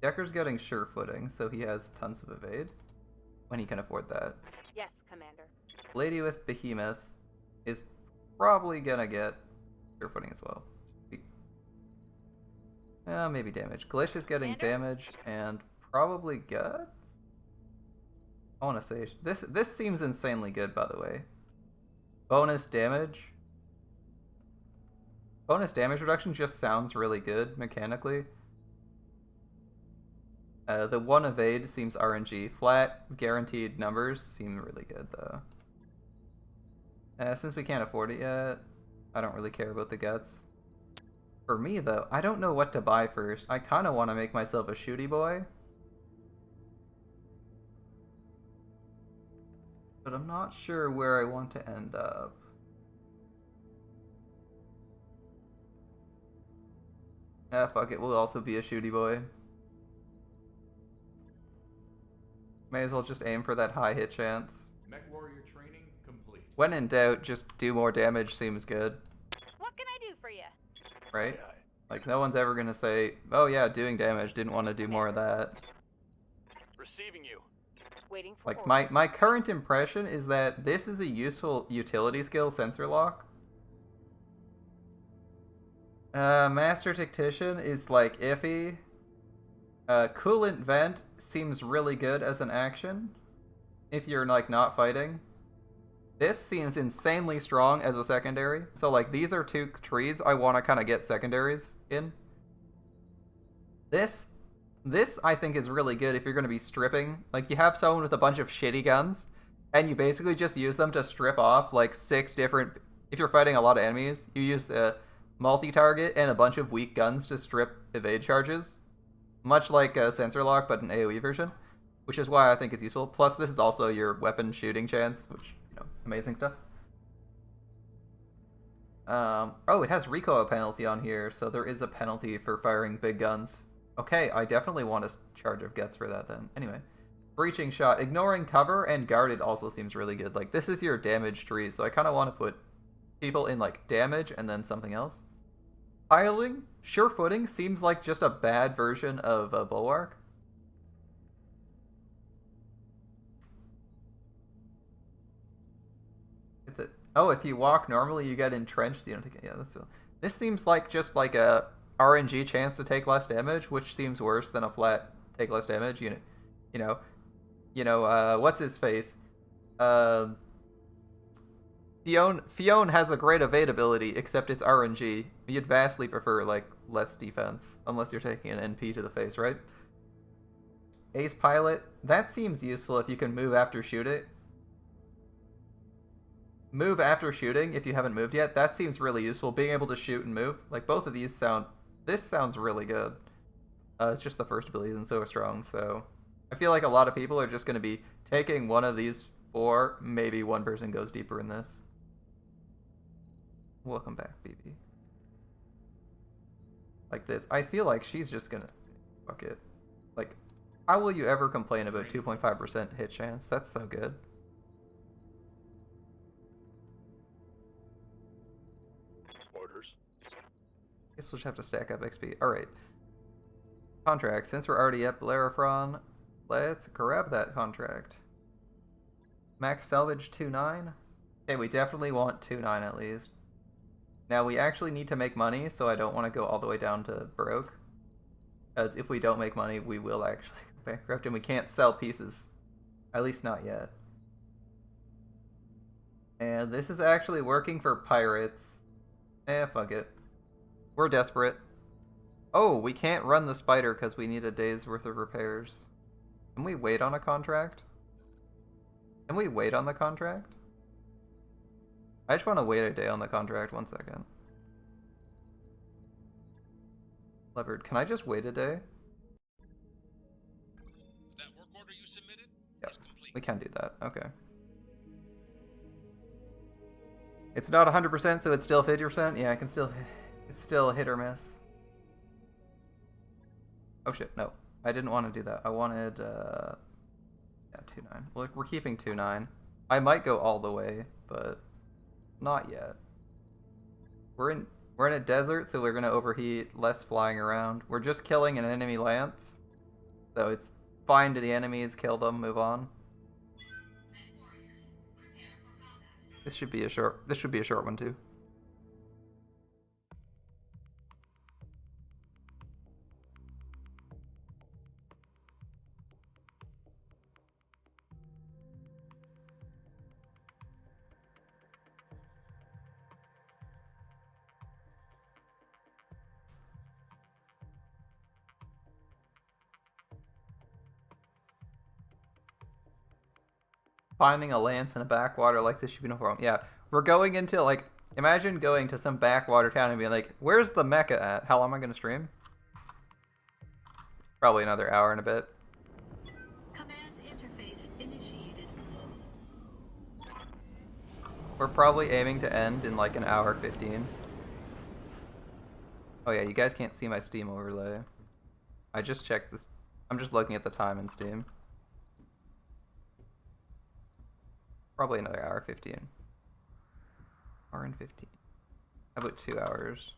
Decker's getting sure footing, so he has tons of evade when he can afford that. Yes, Commander. Lady with Behemoth is probably gonna get sure footing as well. Maybe damage. Glitch is getting Commander? damage and probably guts. I want to say this seems insanely good, by the way. Bonus damage. Bonus damage reduction just sounds really good mechanically. The one evade seems RNG. Flat, guaranteed numbers seem really good, though. Since we can't afford it yet, I don't really care about the guts. For me, though, I don't know what to buy first. I kind of want to make myself a shooty boy. But I'm not sure where I want to end up. Fuck it, we'll also be a shooty boy. May as well just aim for that high hit chance. Mech warrior training complete. When in doubt, just do more damage seems good, What can I do for you? right? Like, no one's ever gonna say, oh yeah, doing damage, didn't want to do more of that. Receiving you. Waiting for Like, orders. my current impression is that this is a useful utility skill, sensor lock. Master Tactician is, like, iffy. Coolant Vent seems really good as an action if you're, like, not fighting. This seems insanely strong as a secondary. So, like, these are two trees I want to kind of get secondaries in. This, I think, is really good if you're going to be stripping. Like, you have someone with a bunch of shitty guns, and you basically just use them to strip off, like, 6 different... If you're fighting a lot of enemies, you use the multi-target and a bunch of weak guns to strip evade charges. Much like a sensor lock, but an AoE version. Which is why I think it's useful. Plus, this is also your weapon shooting chance, which, you know, amazing stuff. Oh, it has recoil penalty on here, so there is a penalty for firing big guns. Okay, I definitely want a charge of guts for that then. Anyway. Breaching shot. Ignoring cover and guarded also seems really good. Like, this is your damage tree, so I kind of want to put people in, like, damage and then something else. Piling, sure footing seems like just a bad version of a bulwark. Oh, if you walk normally, you get entrenched. You don't take it. Yeah, that's. This seems like just like a RNG chance to take less damage, which seems worse than a flat take less damage. What's his face? Fion has a great evade ability, except it's RNG. You'd vastly prefer, like, less defense, unless you're taking an NP to the face, right? Ace Pilot, that seems useful if you can move after shooting. Move after shooting, if you haven't moved yet, that seems really useful. Being able to shoot and move, like, both of these this sounds really good. It's just the first ability isn't so strong, so... I feel like a lot of people are just going to be taking one of these 4, maybe one person goes deeper in this. Welcome back, BB. Like this. I feel like she's just gonna... Fuck it. Like, how will you ever complain about 2.5% hit chance? That's so good. Orders. Guess we'll just have to stack up XP. Alright. Contract. Since we're already at Bellerophon, let's grab that contract. Max salvage 2.9. Okay, we definitely want 2.9 at least. Now, we actually need to make money, so I don't want to go all the way down to broke. Because if we don't make money, we will actually go bankrupt, and we can't sell pieces. At least not yet. And this is actually working for pirates. Fuck it. We're desperate. Oh, we can't run the spider because we need a day's worth of repairs. Can we wait on a contract? Can we wait on the contract? I just want to wait a day on the contract. 1 second. Leopard, can I just wait a day? That work order you submitted Yep, is complete. we can do that. Okay. It's not 100%, so it's still 50%. Yeah, it's still hit or miss. Oh shit, no. I didn't want to do that. I wanted, yeah, 2.9. Well, we're keeping 2.9. I might go all the way, but not yet. We're in a desert, so we're gonna overheat, less flying around. We're just killing an enemy lance. So it's find the enemies, kill them, move on. This should be a short one too. Finding a lance in a backwater like this should be no problem. Yeah, we're going into, like, imagine going to some backwater town and being like, where's the mecha at? How long am I going to stream? Probably another hour and a bit. Command interface initiated. We're probably aiming to end in like an hour 15. Oh yeah, you guys can't see my Steam overlay. I just checked this. I'm just looking at the time in Steam. Probably another hour 15. Hour and 15. How about 2 hours?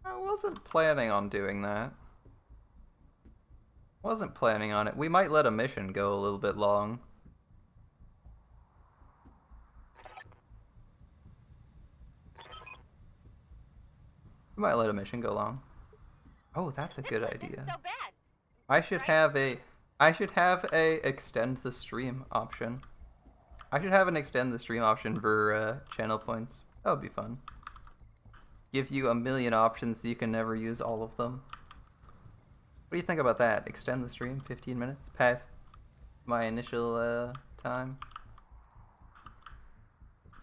I wasn't planning on doing that. Wasn't planning on it. We might let a mission go a little bit long. We might let a mission go long. Oh, that's a good idea. So bad. I should have a extend the stream option. I should have an extend the stream option for channel points. That would be fun. Give you a million options so you can never use all of them. What do you think about that? Extend the stream 15 minutes past my initial time.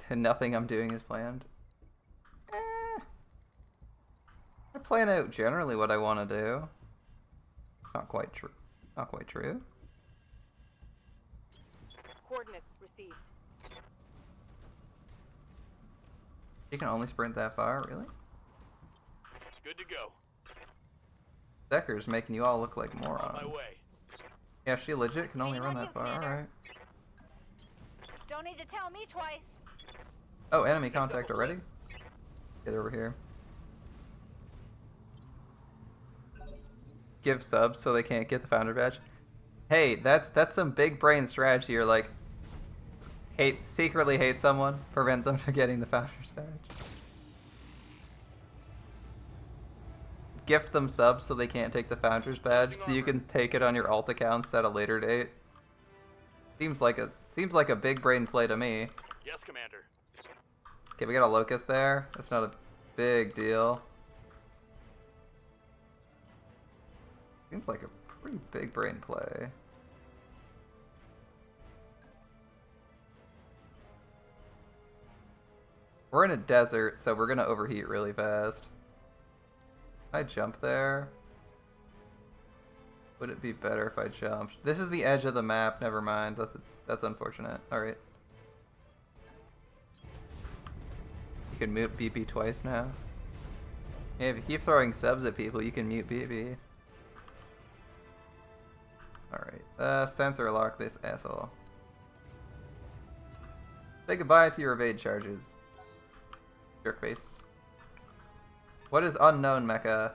To nothing I'm doing is planned. I plan out generally what I want to do. It's not quite true. Not quite true. Coordinates received. You can only sprint that far, really? Good to go. Decker's making you all look like On morons. my way. Yeah, she legit can only run that far. Alright. Don't need to tell me twice. Oh, enemy contact already? Get over here. Give subs so they can't get the founder badge. Hey, that's some big brain strategy. You're like, secretly hate someone, prevent them from getting the founder's badge. Gift them subs so they can't take the founder's badge, so you can take it on your alt accounts at a later date. Seems like a big brain play to me. Yes, Commander. Okay, we got a locust there. That's not a big deal. Seems like a pretty big brain play. We're in a desert, so we're gonna overheat really fast. Can I jump there? Would it be better if I jumped? This is the edge of the map, never mind. That's unfortunate. Alright. You can mute BB twice now. Yeah, if you keep throwing subs at people, you can mute BB. Alright, sensor lock this asshole. Say goodbye to your evade charges. Jerkface. What is unknown mecha?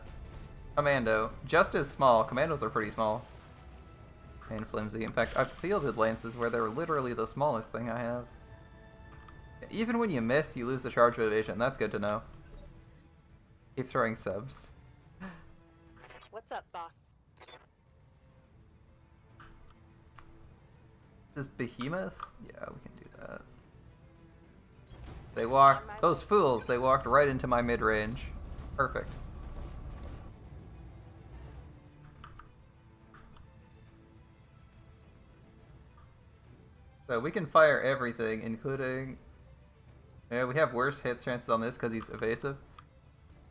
Commando. Just as small. Commandos are pretty small. And flimsy. In fact, I've fielded lances where they're literally the smallest thing I have. Even when you miss, you lose the charge of evasion. That's good to know. Keep throwing subs. What's up, boss? This behemoth? Yeah, we can do that. They walked, those fools, they walked right into my mid-range. Perfect. So we can fire everything, including... Yeah, we have worse hit chances on this because he's evasive.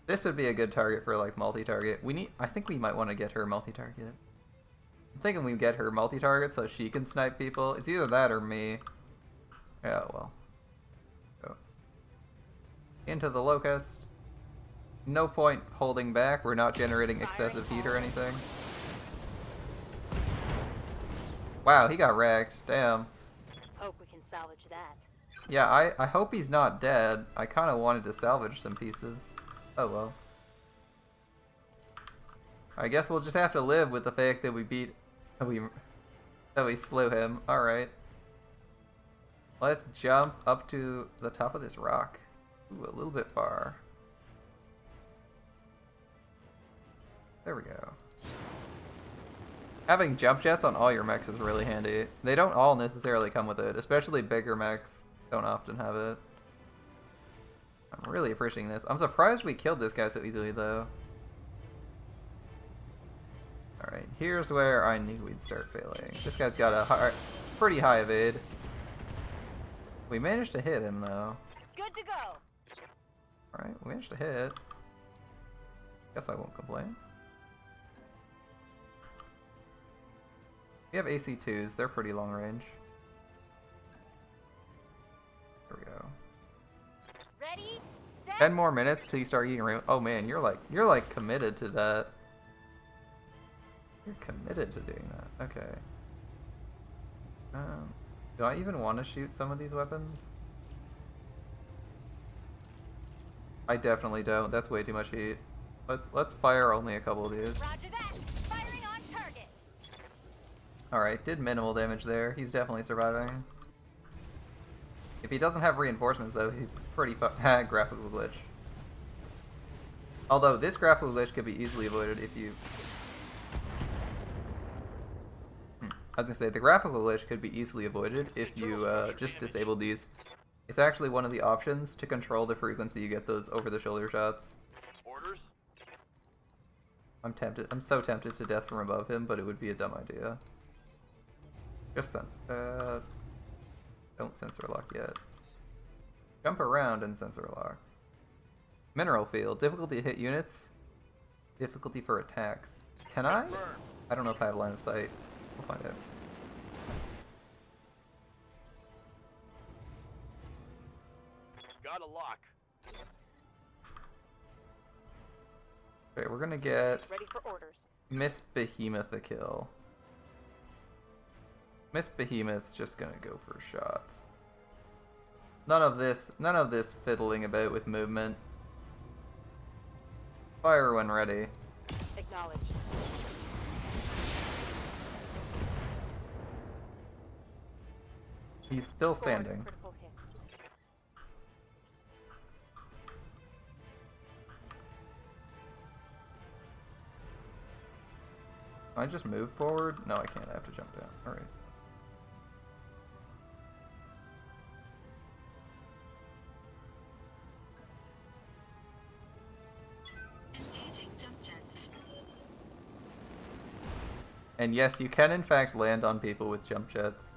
This would be a good target for, like, multi-target. I think we might want to get her multi-target. I'm thinking we get her multi-target so she can snipe people. It's either that or me. Yeah, well. Go. Into the locust. No point holding back. We're not generating excessive heat or anything. Wow, he got wrecked. Damn. Hope we can salvage that. Yeah, I hope he's not dead. I kind of wanted to salvage some pieces. Oh well. I guess we'll just have to live with the fact that that we slew him. Alright. Let's jump up to the top of this rock. Ooh, a little bit far. There we go. Having jump jets on all your mechs is really handy. They don't all necessarily come with it, especially bigger mechs don't often have it. I'm really appreciating this. I'm surprised we killed this guy so easily though. Alright, here's where I knew we'd start failing. This guy's got a pretty high evade. We managed to hit him though. Good to go. Alright, we managed to hit. Guess I won't complain. We have AC2s, they're pretty long range. There we go. Ready? Set. 10 more minutes till you start eating rainbow. Oh man, you're like committed to that. You're committed to doing that. Okay. Do I even want to shoot some of these weapons? I definitely don't. That's way too much heat. Let's fire only a couple of these. Roger that. Firing on target. Alright, did minimal damage there. He's definitely surviving. If he doesn't have reinforcements though, he's pretty graphical glitch. Although this graphical glitch could be easily avoided if you... I was gonna say, the graphical glitch could be easily avoided if you just disabled these. It's actually one of the options to control the frequency you get those over-the-shoulder shots. Orders? I'm so tempted to death from above him, but it would be a dumb idea. Just don't sensor lock yet. Jump around and sensor lock. Mineral field. Difficulty to hit units. Difficulty for attacks. Can I? I don't know if I have line of sight. We'll find out. Got a lock. Okay, we're gonna get Ready for orders. Miss Behemoth a kill. Miss Behemoth's just gonna go for shots. None of this fiddling about with movement. Fire when ready. Acknowledged. He's still standing. Critical hit. Can I just move forward? No, I can't. I have to jump down. Alright. Engaging jump jets. And yes, you can in fact land on people with jump jets.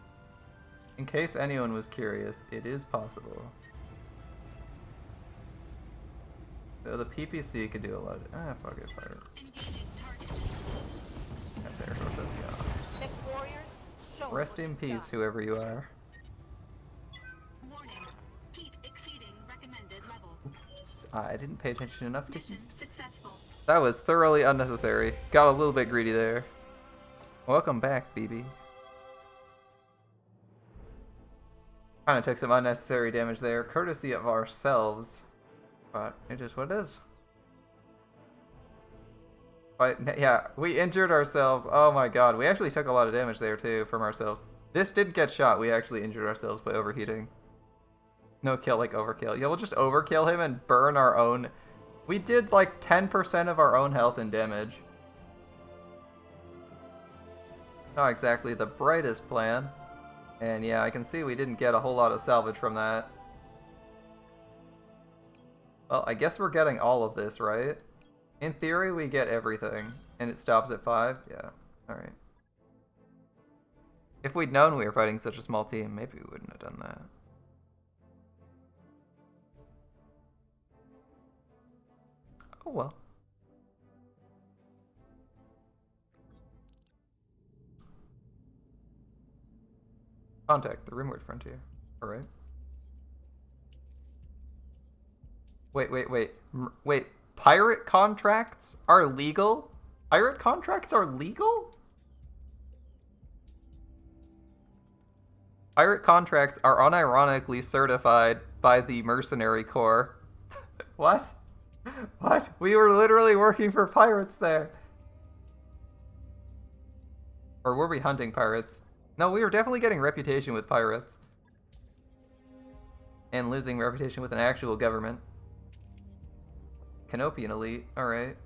In case anyone was curious, it is possible. Though the PPC could do a lot of... fuck it, fire. Engaging target. That's air source of the Next warriors. Show 'em Rest what in you've peace, done. whoever you are. Warning. Heat exceeding recommended level. I didn't pay attention enough to... Mission successful. That was thoroughly unnecessary. Got a little bit greedy there. Welcome back, BB. Kinda took some unnecessary damage there, courtesy of ourselves. But it is what it is. But yeah, we injured ourselves. Oh my god, we actually took a lot of damage there too from ourselves. This didn't get shot, we actually injured ourselves by overheating. No kill like overkill. Yeah, we'll just overkill him and burn our own... We did like 10% of our own health and damage. Not exactly the brightest plan. And yeah, I can see we didn't get a whole lot of salvage from that. Well, I guess we're getting all of this, right? In theory, we get everything. And it stops at 5? Yeah. Alright. If we'd known we were fighting such a small team, maybe we wouldn't have done that. Oh well. Contact the Rimwood Frontier. Alright. Wait. Pirate contracts are legal? Pirate contracts are legal? Pirate contracts are unironically certified by the Mercenary Corps. What? What? We were literally working for pirates there. Or were we hunting pirates? No, we were definitely getting reputation with pirates. And losing reputation with an actual government. Canopian elite, alright.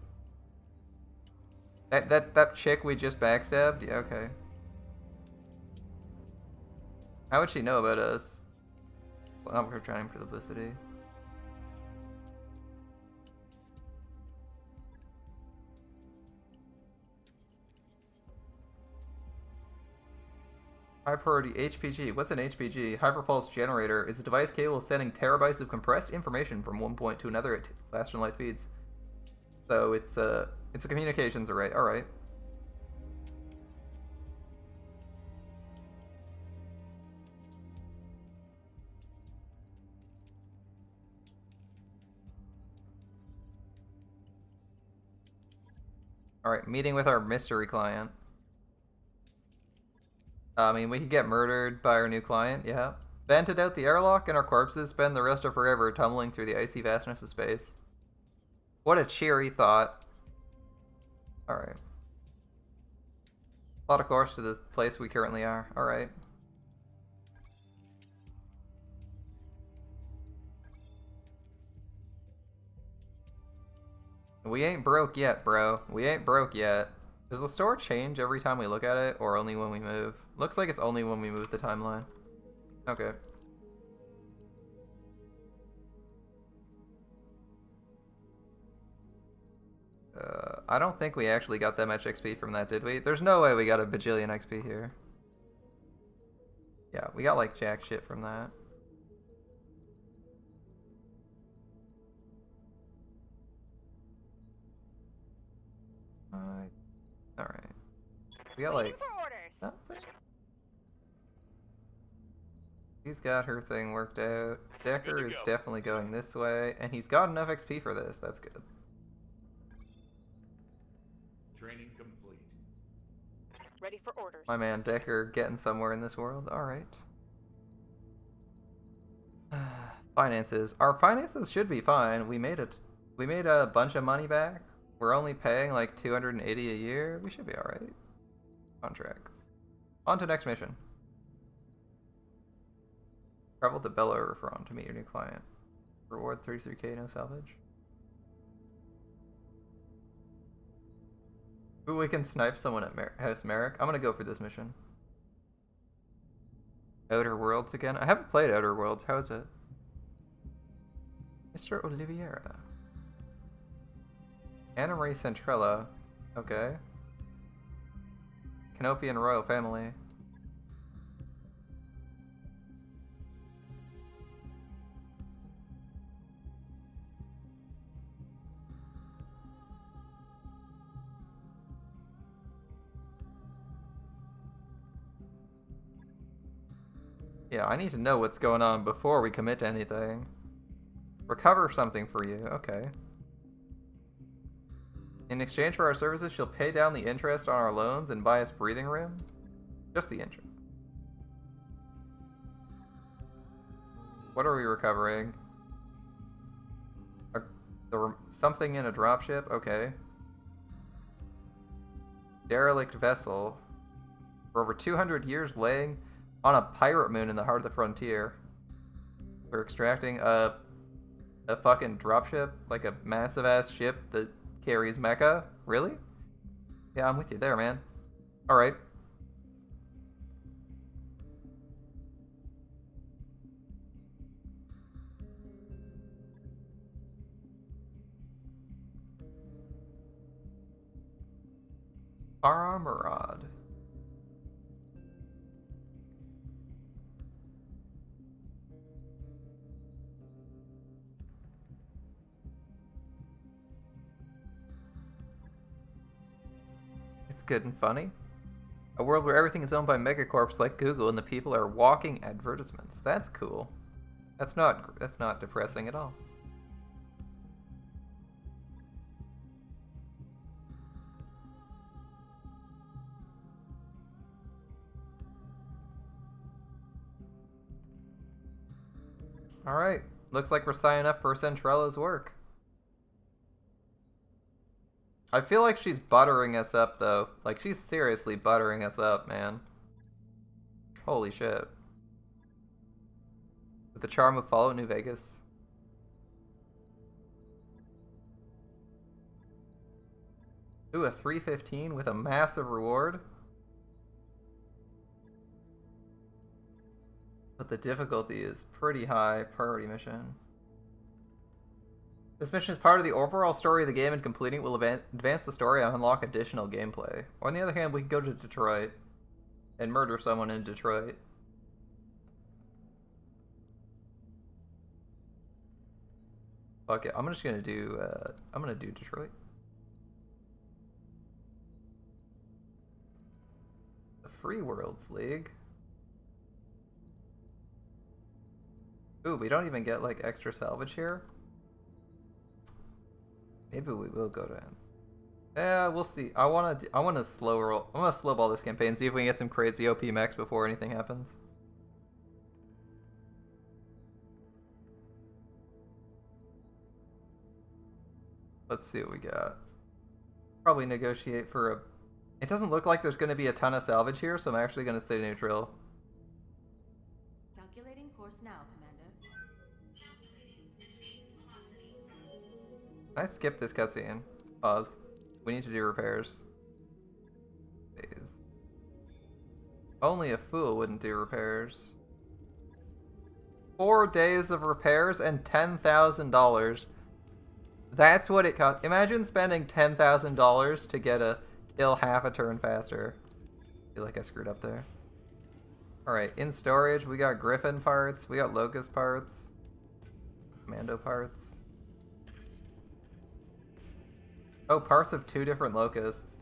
That chick we just backstabbed? Yeah, okay. How would she know about us? Well, we're trying for publicity. High priority HPG. What's an HPG? Hyperpulse generator is a device capable of sending terabytes of compressed information from one point to another at faster than light speeds. So it's a communications array. All right. All right. Meeting with our mystery client. I mean, we could get murdered by our new client. Yeah. Vented out the airlock, and our corpses spend the rest of forever tumbling through the icy vastness of space. What a cheery thought. Alright. Plot a course to the place we currently are. Alright. We ain't broke yet, bro. We ain't broke yet. Does the store change every time we look at it, or only when we move? Looks like it's only when we move the timeline. Okay. I don't think we actually got that much XP from that, did we? There's no way we got a bajillion XP here. Yeah, we got like jack shit from that. Alright. We got like... Waiting for orders. nothing. He's got her thing worked out. Decker is definitely going this way, and he's got enough XP for this. That's good. Training complete. Ready for orders. My man Decker getting somewhere in this world. Alright. Finances. Our finances should be fine. We made a bunch of money back. We're only paying like 280 a year. We should be alright. Contracts. On to next mission. Travel to Bellerophon to meet your new client. Reward 33k, no salvage. Ooh, we can snipe someone at House Merrick. I'm gonna go for this mission. Outer Worlds again. I haven't played Outer Worlds. How is it? Mr. Oliveira. Anna Marie Centrella. Okay. Canopian royal family. Yeah, I need to know what's going on before we commit to anything. Recover something for you. Okay. In exchange for our services, she'll pay down the interest on our loans and buy us breathing room? Just the interest. What are we recovering? Something in a dropship? Okay. Derelict vessel. For over 200 years laying on a pirate moon in the heart of the frontier. We're extracting a fucking dropship? Like a massive ass ship that carries mecha? Really? Yeah, I'm with you there, man. Alright. Armorod. It's good and funny. A world where everything is owned by megacorps like Google and the people are walking advertisements. That's cool. That's not depressing at all. Alright, looks like we're signing up for Centrella's work. I feel like she's buttering us up, though. Like, she's seriously buttering us up, man. Holy shit. With the charm of Fallout New Vegas. Ooh, a 315 with a massive reward. But the difficulty is pretty high. Priority mission. This mission is part of the overall story of the game, and completing it will advance the story and unlock additional gameplay. Or on the other hand, we can go to Detroit and murder someone in Detroit. Fuck it, I'm just gonna do Detroit. The Free Worlds League. Ooh, we don't even get like extra salvage here. Maybe we will go to ends. Yeah, we'll see. I wanna slow roll. I'm gonna slow ball this campaign, see if we can get some crazy OP mechs before anything happens. Let's see what we got. Probably negotiate for a... It doesn't look like there's going to be a ton of salvage here, so I'm actually going to stay neutral. Calculating course now, Commander. Can I skip this cutscene? Pause. We need to do repairs. Phase. Only a fool wouldn't do repairs. 4 days of repairs and $10,000. That's what it costs. Imagine spending $10,000 to get a kill half a turn faster. I feel like I screwed up there. Alright, in storage, we got Griffin parts, we got Locust parts, Commando parts. Oh, parts of 2 different Locusts.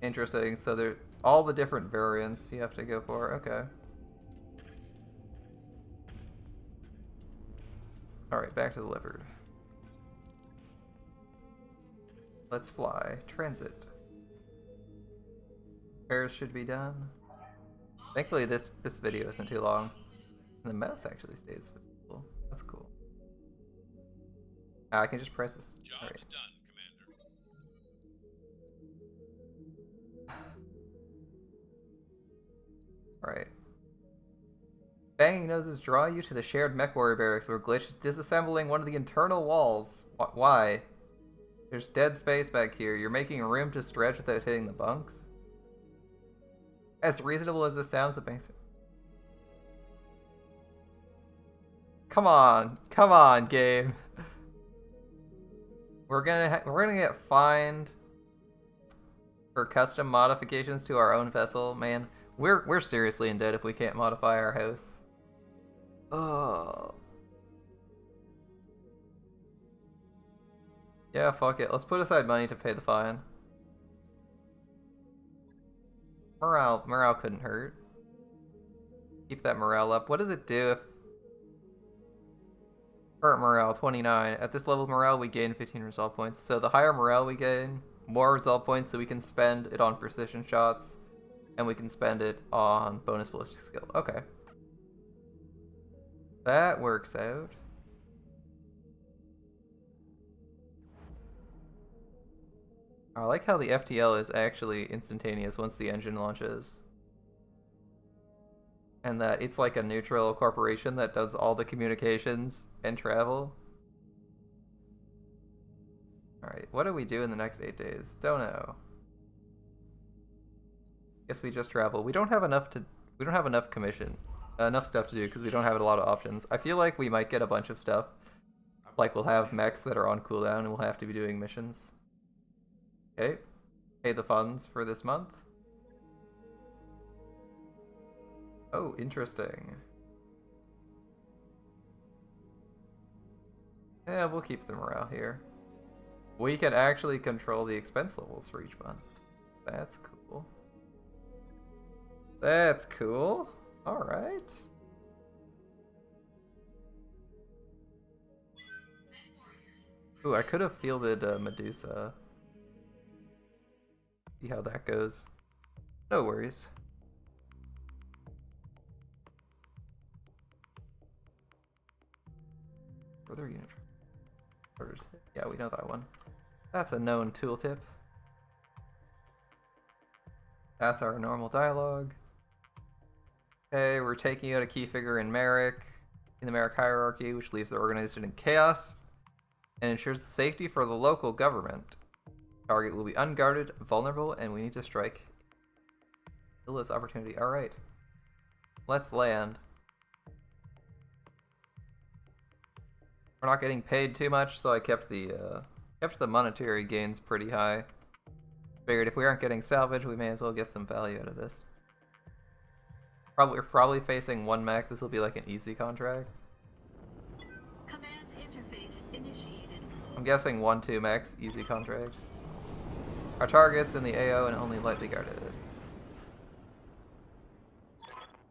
Interesting, so they're all the different variants you have to go for, okay. Alright, back to the leopard. Let's fly. Transit. Repairs should be done. Thankfully this video isn't too long. And the mouse actually stays visible. That's cool. I can just press this. Job's Alright. done, Commander. Alright. Banging noses draw you to the shared mech warrior barracks where Glitch is disassembling one of the internal walls. Why? There's dead space back here. You're making room to stretch without hitting the bunks? As reasonable as this sounds, the banks... Come on, game. We're gonna get fined for custom modifications to our own vessel, man. We're seriously in debt if we can't modify our house. Oh. Yeah, fuck it. Let's put aside money to pay the fine. Morale couldn't hurt. Keep that morale up. What does it do if... Current morale, 29. At this level of morale, we gain 15 resolve points. So the higher morale we gain, more resolve points, so we can spend it on precision shots. And we can spend it on bonus ballistic skill. Okay. That works out. I like how the FTL is actually instantaneous once the engine launches. And that it's like a neutral corporation that does all the communications and travel. Alright, what do we do in the next 8 days? Don't know. Guess we just travel. We don't have enough commission. Enough stuff to do because we don't have a lot of options. I feel like we might get a bunch of stuff. Like we'll have mechs that are on cooldown and we'll have to be doing missions. Okay. Pay the funds for this month. Oh, interesting. Yeah, we'll keep the morale here. We can actually control the expense levels for each month. That's cool. That's cool. Alright. Ooh, I could have fielded Medusa. See how that goes. No worries. Further unit. Yeah, we know that one. That's a known tooltip. That's our normal dialogue. Okay, we're taking out a key figure in the Merrick hierarchy, which leaves the organization in chaos and ensures the safety for the local government. Target will be unguarded, vulnerable, and we need to strike. Kill this opportunity. Alright. Let's land. We're not getting paid too much, so I kept the monetary gains pretty high. Figured if we aren't getting salvage, we may as well get some value out of this. We're probably facing one mech. This will be like an easy contract. Command interface initiated. I'm guessing 1-2 mechs, easy contract. Our target's in the AO and only lightly guarded.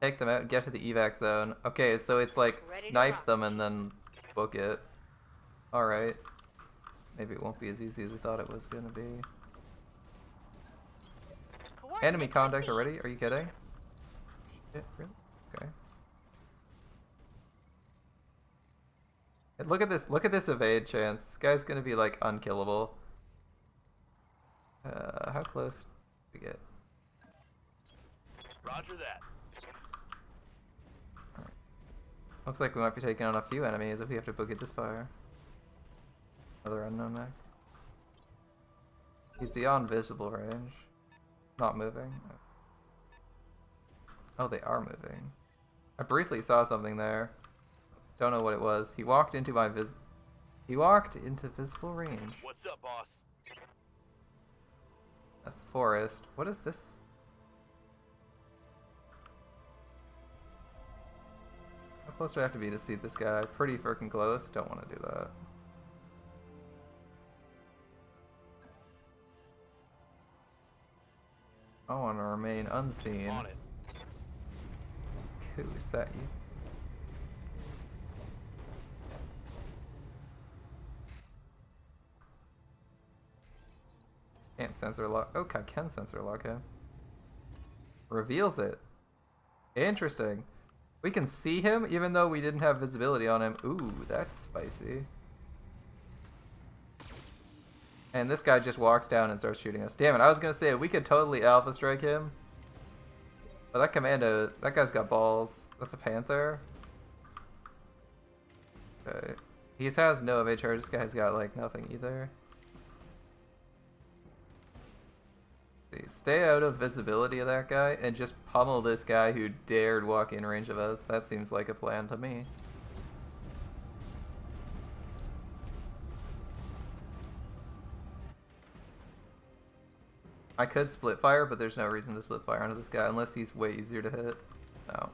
Take them out and get to the evac zone. Okay, so it's like snipe them and then book it. Alright. Maybe it won't be as easy as we thought it was gonna be. Enemy contact already? Are you kidding? Shit, really? Okay. And look at this evade chance. This guy's gonna be like unkillable. How close do we get? Roger that. Looks like we might be taking on a few enemies if we have to book it this far. Another unknown mech. He's beyond visible range. Not moving. Oh, they are moving. I briefly saw something there. Don't know what it was. He walked into visible range. What's up, boss? A forest. What is this? How close do I have to be to see this guy? Pretty freaking close. Don't want to do that. I want to remain unseen. On it. Who is that? You? Can't sensor lock. Oh, I can sensor lock him. Reveals it. Interesting. We can see him even though we didn't have visibility on him. Ooh, that's spicy. And this guy just walks down and starts shooting us. Damn it, I was gonna say we could totally alpha strike him. But that commando, that guy's got balls. That's a panther. Okay. He has no evade charge. This guy's got like nothing either. See, stay out of visibility of that guy and just pummel this guy who dared walk in range of us. That seems like a plan to me. I could split fire, but there's no reason to split fire onto this guy unless he's way easier to hit. No.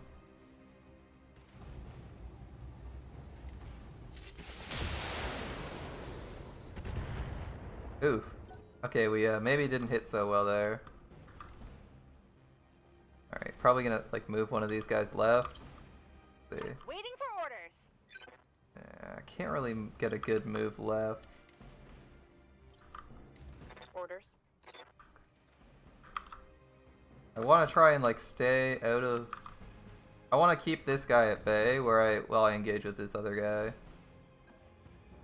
Oof. Okay, we maybe didn't hit so well there. Alright, probably gonna like move one of these guys left. Let's see. Waiting for orders. Yeah, I can't really get a good move left. Orders. I want to try and like stay out of. I want to keep this guy at bay while I engage with this other guy.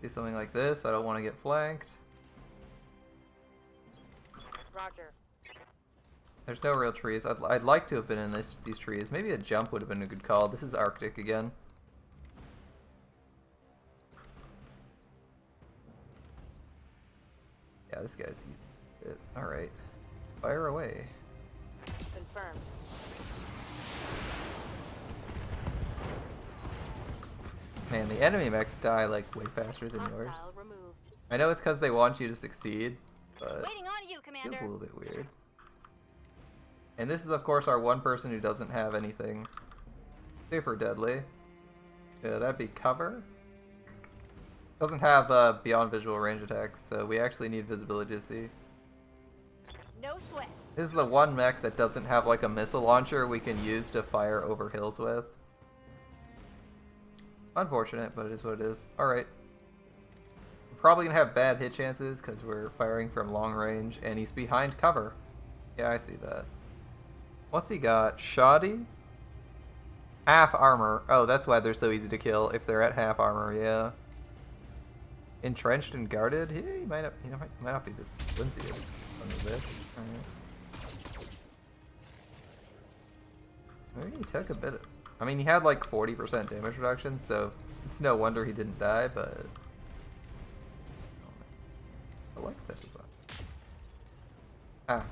Do something like this. I don't want to get flanked. Roger. There's no real trees. I'd like to have been in these trees. Maybe a jump would have been a good call. This is Arctic again. Yeah, this guy's easy. Alright. Fire away. Confirmed. Man, the enemy mechs die like way faster than yours. Hostile removed. I know it's because they want you to succeed, but Waiting on you, it Commander. feels a little bit weird. And this is of course our one person who doesn't have anything super deadly. Yeah, that'd be cover. Doesn't have beyond visual range attacks, so we actually need visibility to see. No sweat. This is the one mech that doesn't have like a missile launcher we can use to fire over hills with. Unfortunate, but it is what it is. Alright. We're probably gonna have bad hit chances because we're firing from long range and he's behind cover. Yeah, I see that. What's he got? Shoddy? Half armor. Oh, that's why they're so easy to kill if they're at half armor, yeah. Entrenched and guarded? He might not, might not be the flimsiest on this. Alright. He took a bit of... I mean, he had like 40% damage reduction, so it's no wonder he didn't die, but... I like that design. Ah.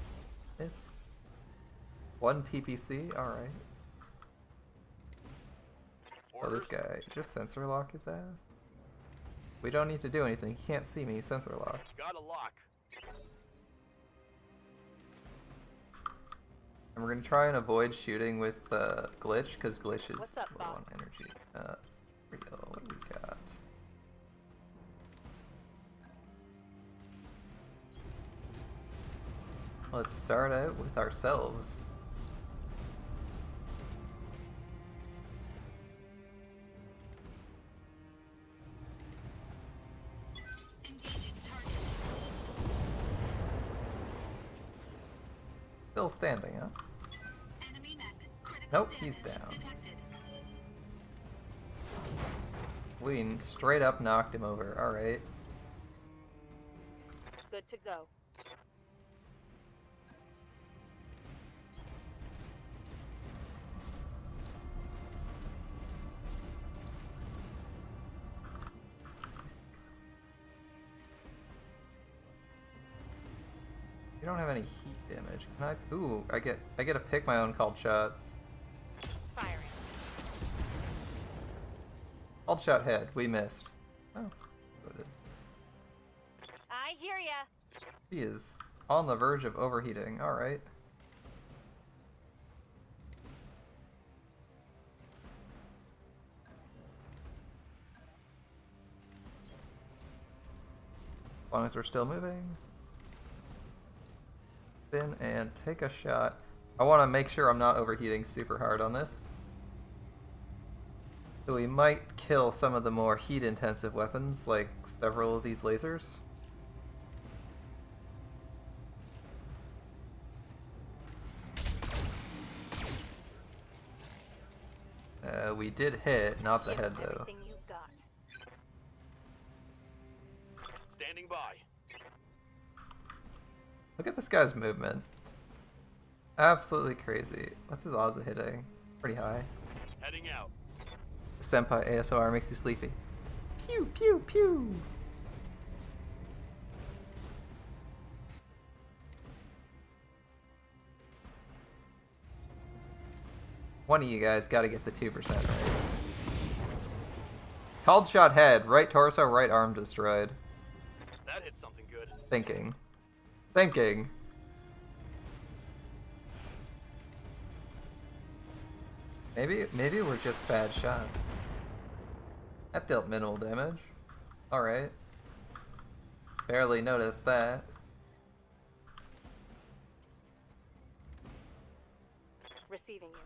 It's... 1 PPC? Alright. Oh, this guy. Just sensor lock his ass? We don't need to do anything. He can't see me. Sensor lock. Got a lock. And we're gonna try and avoid shooting with glitch, because glitch is What's up, low Bob? on energy. Real, what do we got? Let's start out with ourselves. Engaging target. Still standing, huh? Enemy mech. Critical Nope, he's damage down. detected. We straight up knocked him over. Alright. Good to go. You don't have any heat damage. Can I? Ooh, I get to pick my own called shots. Firing. Called shot head. We missed. Oh, so it is. I hear ya. He is on the verge of overheating. All right. As long as we're still moving. Spin and take a shot. I want to make sure I'm not overheating super hard on this. So we might kill some of the more heat-intensive weapons, like several of these lasers. We did hit, not the Give head us though. everything you've got. Standing by. Look at this guy's movement. Absolutely crazy. What's his odds of hitting? Pretty high. Heading out. Senpai ASMR makes you sleepy. Pew, pew, pew! One of you guys gotta get the 2% right. Called shot head. Right torso, right arm destroyed. That hit something good. Thinking. Thinking. Maybe we're just bad shots. That dealt minimal damage. Alright. Barely noticed that. Receiving you.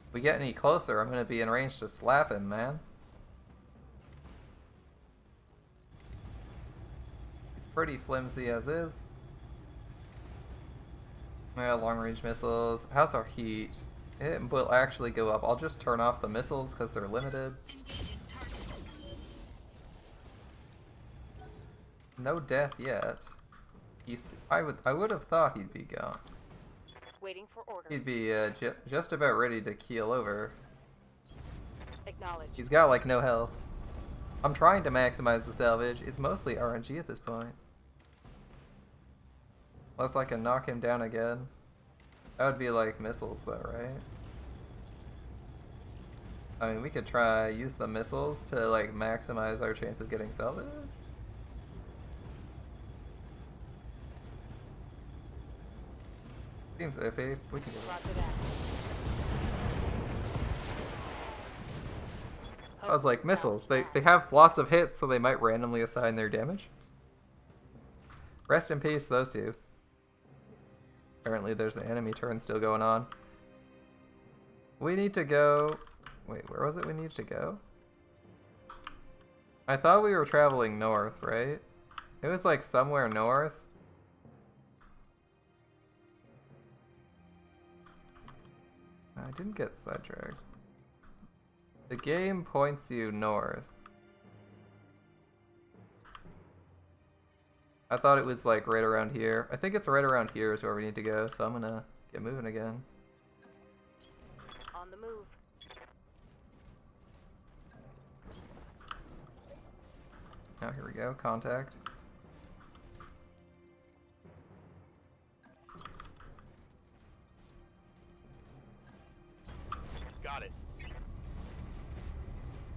If we get any closer, I'm gonna be in range to slap him, man. He's pretty flimsy as is. Yeah, long range missiles. How's our heat? It will actually go up. I'll just turn off the missiles because they're limited. Engaging target. No death yet. I would have thought he'd be gone. Waiting for orders. He'd be just about ready to keel over. Acknowledged. He's got like no health. I'm trying to maximize the salvage. It's mostly RNG at this point. Unless I can knock him down again. That would be like missiles though, right? I mean, we could use the missiles to like maximize our chance of getting salvage. Seems iffy. We can do it. Roger that. I was like, missiles. They have lots of hits, so they might randomly assign their damage. Rest in peace, those two. Apparently there's an enemy turn still going on. We need to go... Wait, where was it we needed to go? I thought we were traveling north, right? It was like somewhere north. I didn't get sidetracked. The game points you north. I thought it was like right around here. I think it's right around here is where we need to go, so I'm gonna get moving again. On the move. Oh, here we go. Contact. Got it.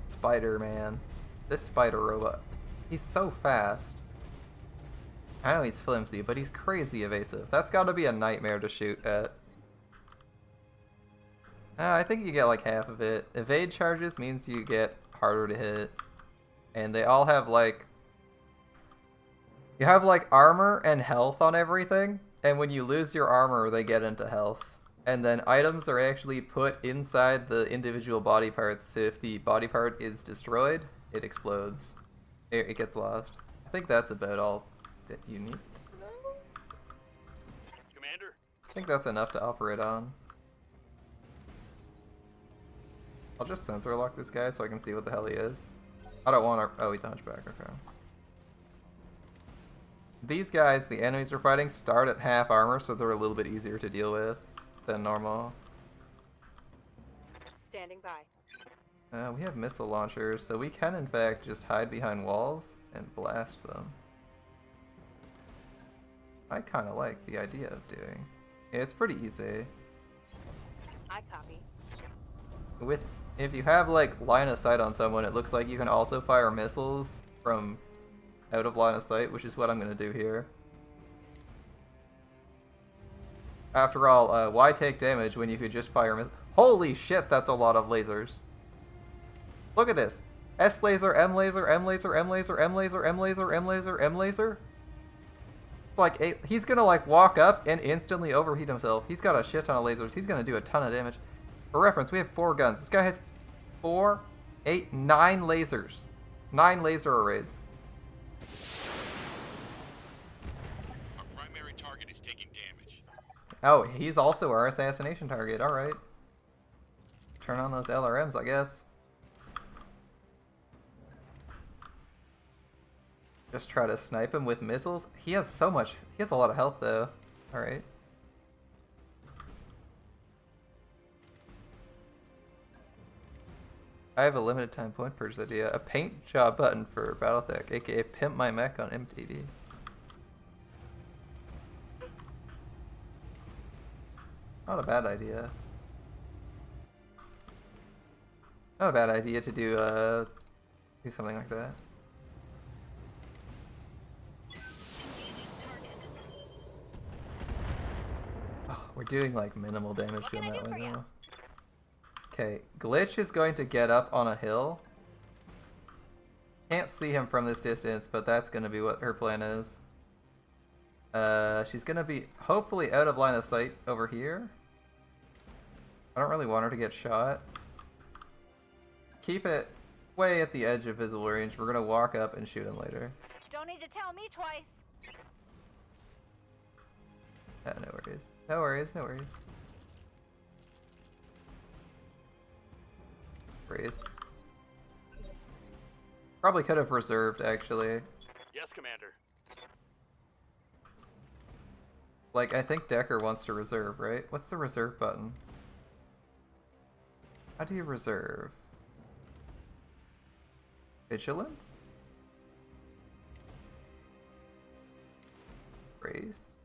Spider-Man. This spider robot. He's so fast. I know he's flimsy, but he's crazy evasive. That's gotta be a nightmare to shoot at. I think you get like half of it. Evade charges means you get harder to hit. And they all have like... You have like armor and health on everything. And when you lose your armor, they get into health. And then items are actually put inside the individual body parts. So if the body part is destroyed, it explodes. It gets lost. I think that's about all that you need to know. Commander? I think that's enough to operate on. I'll just sensor lock this guy so I can see what the hell he is. I don't want to... Oh, he's hunchback. Okay. These guys, the enemies we're fighting, start at half armor, so they're a little bit easier to deal with than normal. Standing by. We have missile launchers, so we can in fact just hide behind walls and blast them. I kind of like the idea of doing. Yeah, it's pretty easy. I copy. If you have like line of sight on someone, it looks like you can also fire missiles from out of line of sight, which is what I'm gonna do here. After all, why take damage when you could just fire missiles? Holy shit, that's a lot of lasers. Look at this. S laser, M laser, M laser, M laser, M laser, M laser, M laser, M laser. It's like he's gonna like walk up and instantly overheat himself. He's got a shit ton of lasers. He's gonna do a ton of damage. For reference, we have 4 guns. This guy has 4, 8, 9 lasers. 9 laser arrays. Our primary target is taking damage. Oh, he's also our assassination target. Alright. Turn on those LRMs, I guess. Just try to snipe him with missiles. He has so much. He has a lot of health, though. Alright. I have a limited time point purchase idea. A paint job button for Battletech, aka Pimp My Mech on MTV. Not a bad idea. Not a bad idea to do something like that. Engaging target. Oh, we're doing like minimal damage What to him can I that do way for ya? though. Okay, Glitch is going to get up on a hill. Can't see him from this distance, but that's going to be what her plan is. She's going to be hopefully out of line of sight over here. I don't really want her to get shot. Keep it way at the edge of visible range. We're going to walk up and shoot him later. Don't need to tell me twice. No worries. No worries, no worries. Freeze. Probably could have reserved, actually. Yes, Commander. Like, I think Decker wants to reserve, right? What's the reserve button? How do you reserve? Vigilance? Brace?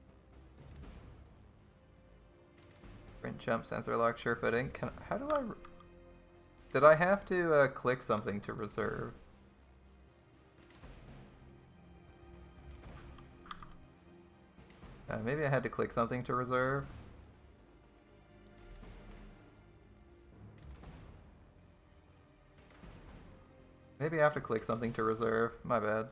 Sprint jump, sensor lock, sure footing. How do I... Did I have to click something to reserve? Maybe I had to click something to reserve. Maybe I have to click something to reserve. My bad.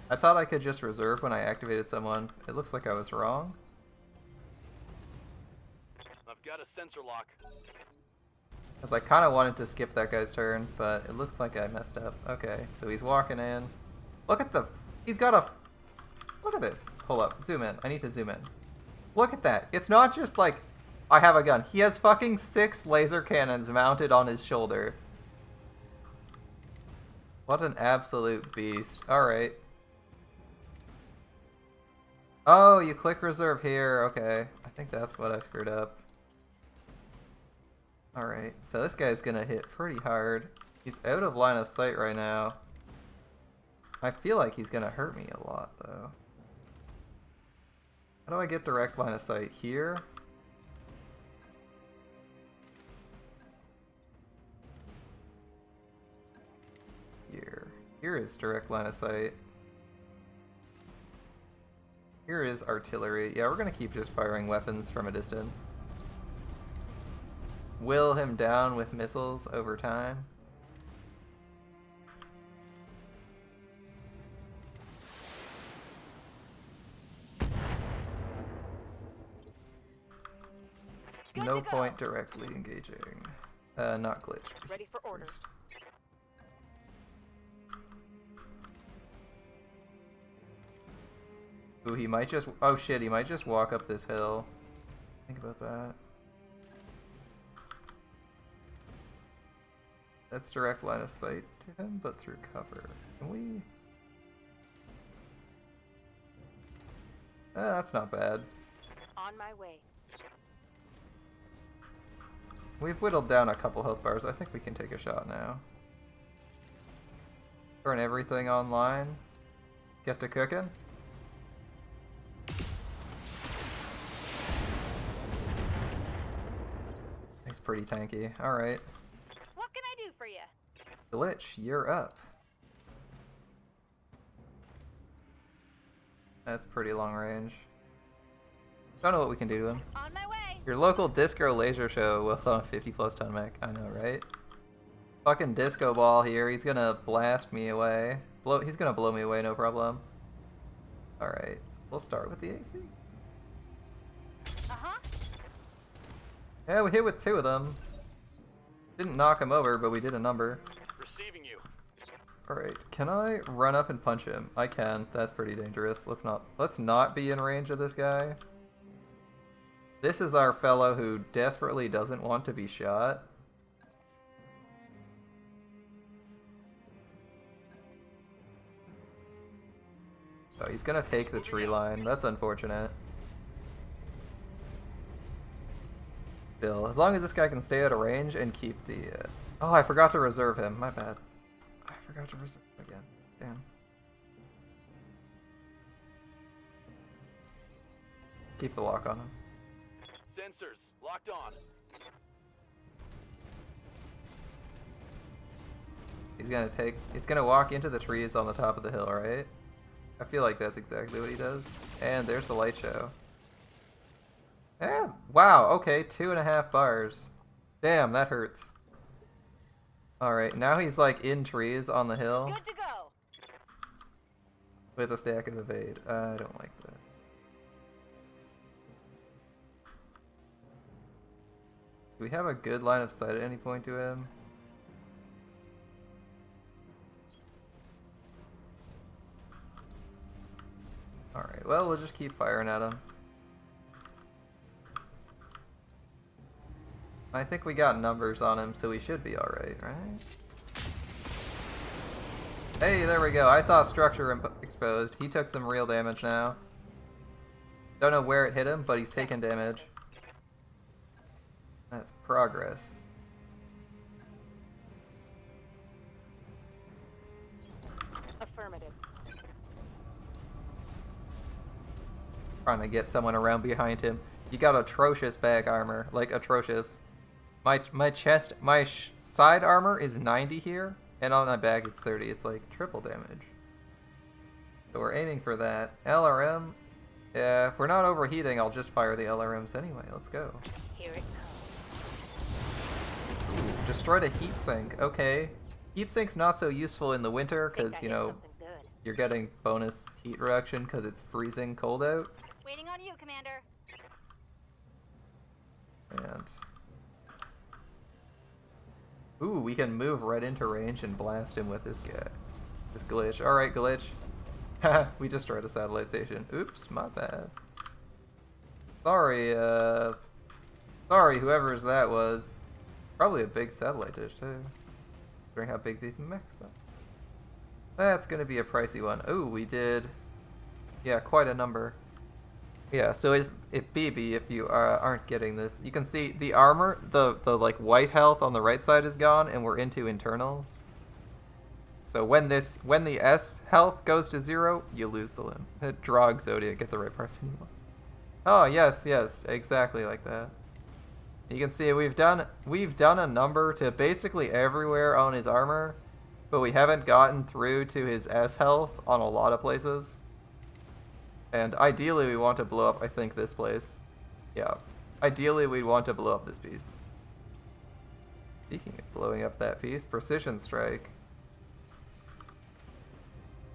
I thought I could just reserve when I activated someone. It looks like I was wrong. I've got a sensor lock. Because I kind of wanted to skip that guy's turn, but it looks like I messed up. Okay, so he's walking in. Look at the... He's got a... Look at this. Hold up. Zoom in. I need to zoom in. Look at that. It's not just like, I have a gun. He has fucking 6 laser cannons mounted on his shoulder. What an absolute beast. Alright. Oh, you click reserve here. Okay. I think that's what I screwed up. Alright, so this guy's gonna hit pretty hard. He's out of line of sight right now. I feel like he's gonna hurt me a lot, though. How do I get direct line of sight? Here? Here. Here is direct line of sight. Here is artillery. Yeah, we're gonna keep just firing weapons from a distance. Will him down with missiles over time. No point directly engaging. Not glitch. Ready for orders. Ooh, he might just... Oh shit, he might just walk up this hill. Think about that. That's direct line of sight to him, but through cover. Can we... that's not bad. On my way. We've whittled down a couple health bars. I think we can take a shot now. Turn everything online. Get to cooking. It's pretty tanky. Alright. What can I do for you? Glitch, you're up. That's pretty long range. Don't know what we can do to him. On my way. Your local disco laser show with on a 50+ ton mech. I know, right? Fucking disco ball here. He's gonna blast me away. He's gonna blow me away, no problem. Alright, we'll start with the AC. Uh-huh. Yeah, we hit with 2 of them. Didn't knock him over, but we did a number. Receiving you. Alright, can I run up and punch him? I can. That's pretty dangerous. Let's not be in range of this guy. This is our fellow who desperately doesn't want to be shot. Oh, he's gonna take the tree line. That's unfortunate. Still, as long as this guy can stay out of range and keep the... Oh, I forgot to reserve him. My bad. I forgot to reserve him again. Damn. Keep the lock on him. Sensors locked on. He's gonna walk into the trees on the top of the hill, right? I feel like that's exactly what he does. And there's the light show. Eh, wow, okay, 2.5 bars. Damn, that hurts. Alright, now he's like in trees on the hill. Good to go. With a stack of evade. I don't like that. Do we have a good line of sight at any point to him? Alright, well, we'll just keep firing at him. I think we got numbers on him, so we should be alright, right? Hey, there we go. I saw structure exposed. He took some real damage now. Don't know where it hit him, but he's taking damage. That's progress. Affirmative. Trying to get someone around behind him. You got atrocious back armor, like atrocious. My chest, side armor is 90 here, and on my back it's 30. It's like triple damage. So we're aiming for that. LRM. Yeah, if we're not overheating, I'll just fire the LRMs anyway. Let's go. Here it comes. Destroyed a heat sink. Okay. Heat sink's not so useful in the winter Think because, I you hit know, something good. You're getting bonus heat reduction because it's freezing cold out. Waiting on you, Commander. And ooh, we can move right into range and blast him with this guy. With Glitch. Alright, Glitch. Haha, we destroyed a satellite station. Oops, my bad. Sorry, sorry, whoever's that was. Probably a big satellite dish, too. Considering how big these mechs are. That's gonna be a pricey one. Ooh, we did... yeah, quite a number. Yeah, so if BB, if you aren't getting this, you can see the armor, the like white health on the right side is gone, and we're into internals. So when the S health goes to 0, you lose the limb. Draw Exodia, get the right person you want. Oh yes, exactly like that. You can see we've done a number to basically everywhere on his armor, but we haven't gotten through to his S health on a lot of places. And ideally we want to blow up, I think, this place. Yeah. Ideally we'd want to blow up this piece. Speaking of blowing up that piece, Precision Strike.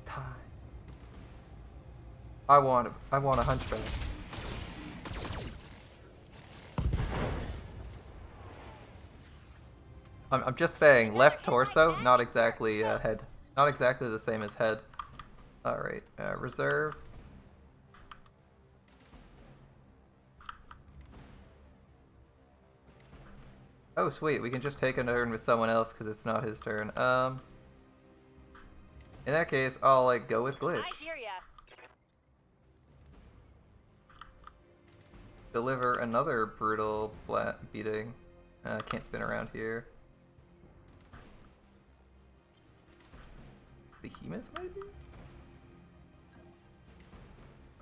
Time. I want a hunchback. I'm just saying, left torso, not exactly head. Not exactly the same as head. Alright, reserve. Oh sweet, we can just take a turn with someone else because it's not his turn. In that case, I'll like go with Glitch. I hear ya. Deliver another brutal beating. Can't spin around here. Behemoth, maybe?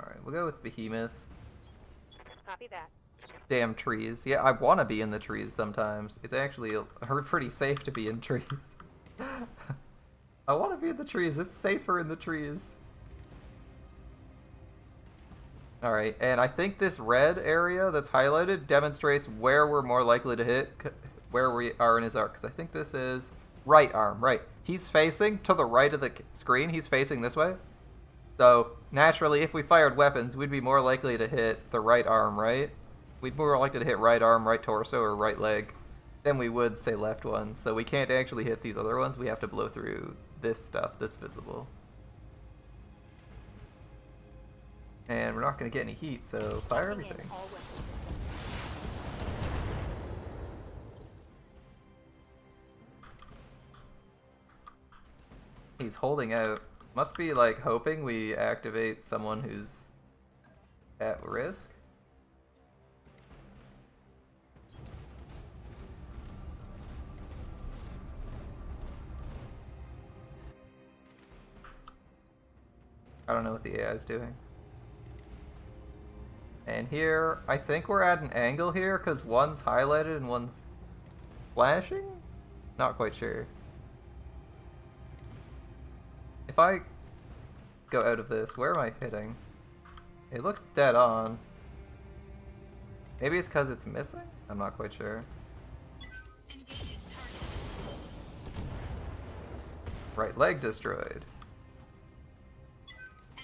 Alright, we'll go with Behemoth. Copy that. Damn trees. Yeah, I want to be in the trees sometimes. It's actually pretty safe to be in trees. I want to be in the trees. It's safer in the trees. Alright, and I think this red area that's highlighted demonstrates where we're more likely to hit, where we are in his arc. Because I think this is right arm, right. He's facing to the right of the screen. He's facing this way. So, naturally, if we fired weapons, we'd be more likely to hit the right arm, right? We'd be more likely to hit right arm, right torso, or right leg than we would, say, left one. So we can't actually hit these other ones. We have to blow through this stuff that's visible. And we're not going to get any heat, so fire everything. He's holding out. Must be, like, hoping we activate someone who's at risk. I don't know what the AI is doing. And here, I think we're at an angle here because one's highlighted and one's flashing? Not quite sure. If I go out of this, where am I hitting? It looks dead on. Maybe it's because it's missing? I'm not quite sure. Engaging target. Right leg destroyed.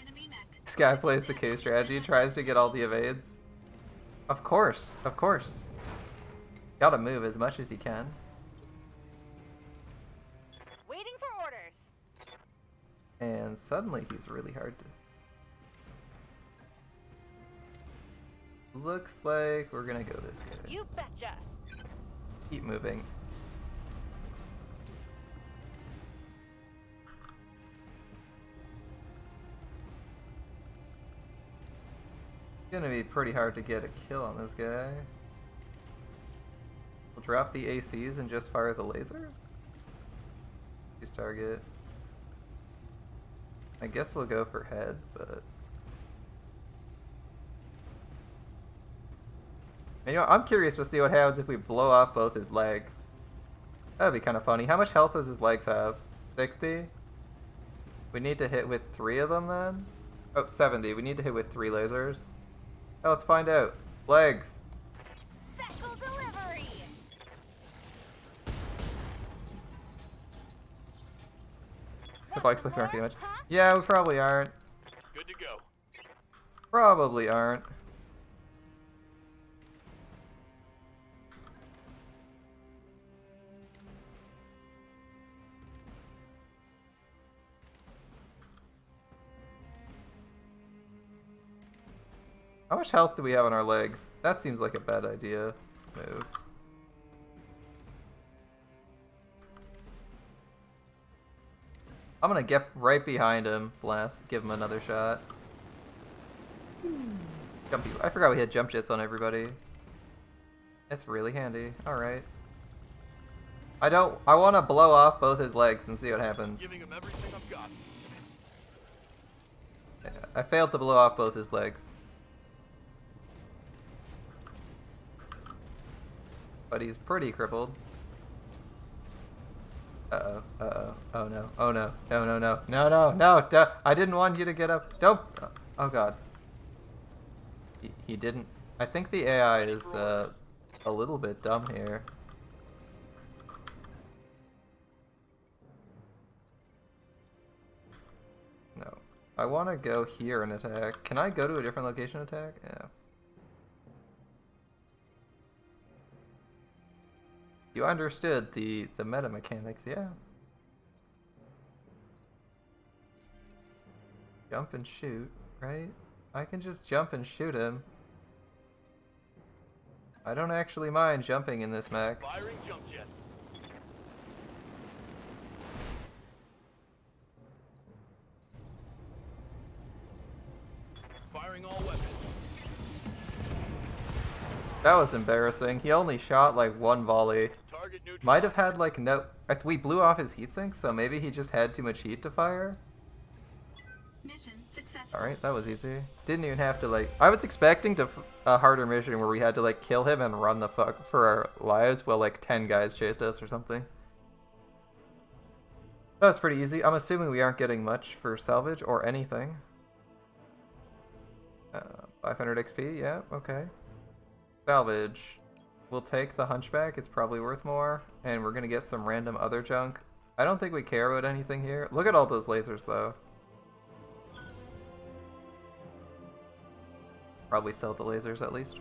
Enemy mech. This guy plays the K strategy, tries to get all the evades. Of course, of course. Gotta move as much as you can. Waiting for orders. And suddenly he's really hard to... Looks like we're gonna go this way. You betcha. Keep moving. It's gonna be pretty hard to get a kill on this guy. We'll drop the ACs and just fire the laser. Use target. I guess we'll go for head, but... And, you know, I'm curious to see what happens if we blow off both his legs. That'd be kind of funny. How much health does his legs have? 60? We need to hit with 3 of them then? Oh, 70. We need to hit with 3 lasers. Oh, let's find out. Legs. Special delivery. It likes like aren't getting much. Yeah, we probably aren't. Good to go. Probably aren't. How much health do we have on our legs? That seems like a bad idea. Move. I'm gonna get right behind him, blast, give him another shot. Jumpy. I forgot we had jump jets on everybody. That's really handy. Alright. I wanna blow off both his legs and see what happens. Giving him everything I've got. Yeah, I failed to blow off both his legs. But he's pretty crippled. Uh-oh, uh-oh, oh no, oh no, no, no, no, no, no, no, I didn't want you to get up, don't, oh god. He didn't, I think the AI is, a little bit dumb here. No, I want to go here and attack. Can I go to a different location and attack? Yeah. You understood the meta mechanics, yeah. Jump and shoot, right? I can just jump and shoot him. I don't actually mind jumping in this mech. Firing jump jet. Firing all weapons. That was embarrassing. He only shot like one volley. Target neutral. Might have had like no... We blew off his heatsink, so maybe he just had too much heat to fire? Mission successful. Alright, that was easy. Didn't even have to like... I was expecting a harder mission where we had to like kill him and run the fuck for our lives while like 10 guys chased us or something. That was pretty easy. I'm assuming we aren't getting much for salvage or anything. 500 XP, yeah, okay. Salvage. We'll take the Hunchback, it's probably worth more. And we're gonna get some random other junk. I don't think we care about anything here. Look at all those lasers though. Probably sell the lasers at least.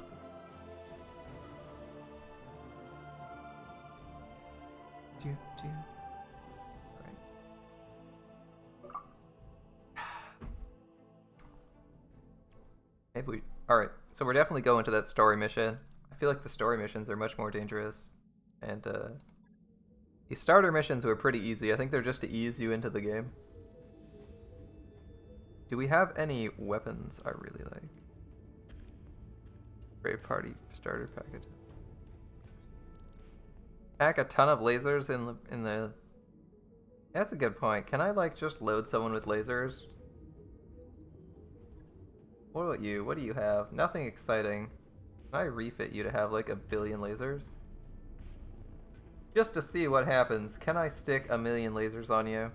Maybe we... Alright, so we're definitely going to that story mission. I feel like the story missions are much more dangerous. And, these starter missions were pretty easy. I think they're just to ease you into the game. Do we have any weapons I really like? Brave Party starter package. Pack a ton of lasers in the... That's a good point. Can I, like, just load someone with lasers? What about you? What do you have? Nothing exciting. Can I refit you to have like 1 billion lasers? Just to see what happens. Can I stick 1 million lasers on you?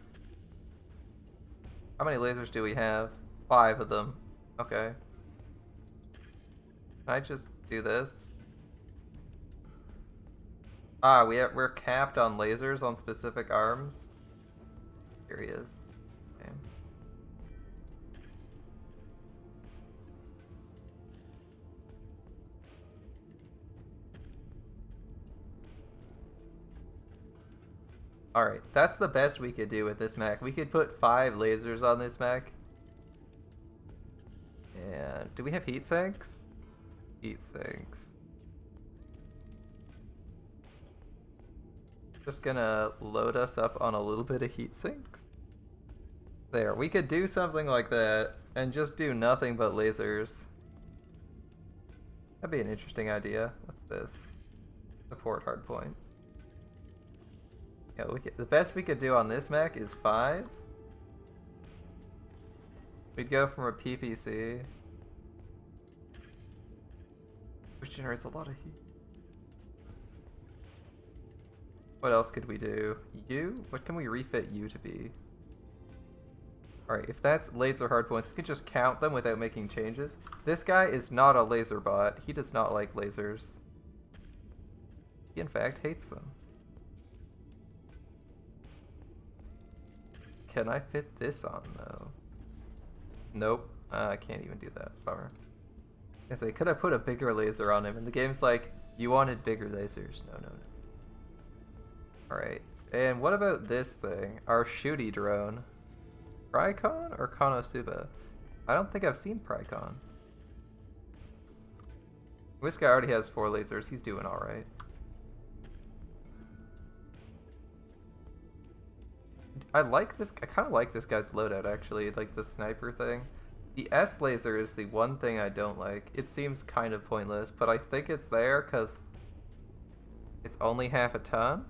How many lasers do we have? 5 of them. Okay. Can I just do this? Ah, we're capped on lasers on specific arms. Here he is. Okay. Alright, that's the best we could do with this mech. We could put 5 lasers on this mech. And do we have heat sinks? Heat sinks. Just gonna load us up on a little bit of heat sinks. There, we could do something like that and just do nothing but lasers. That'd be an interesting idea. What's this? Support hardpoint. Yeah, the best we could do on this mech is 5. We'd go from a PPC, which generates a lot of heat. What else could we do? You? What can we refit you to be? Alright, if that's laser hardpoints, we can just count them without making changes. This guy is not a laser bot. He does not like lasers. He in fact hates them. Can I fit this on though? Nope. I can't even do that. Bummer. I say, could I put a bigger laser on him? And the game's like, you wanted bigger lasers. No, no, no. Alright. And what about this thing? Our shooty drone. Prycon or Konosuba? I don't think I've seen Prycon. This guy already has 4 lasers. He's doing alright. I like this. I kind of like this guy's loadout, actually. Like the sniper thing. The S laser is the one thing I don't like. It seems kind of pointless, but I think it's there because it's only half a ton.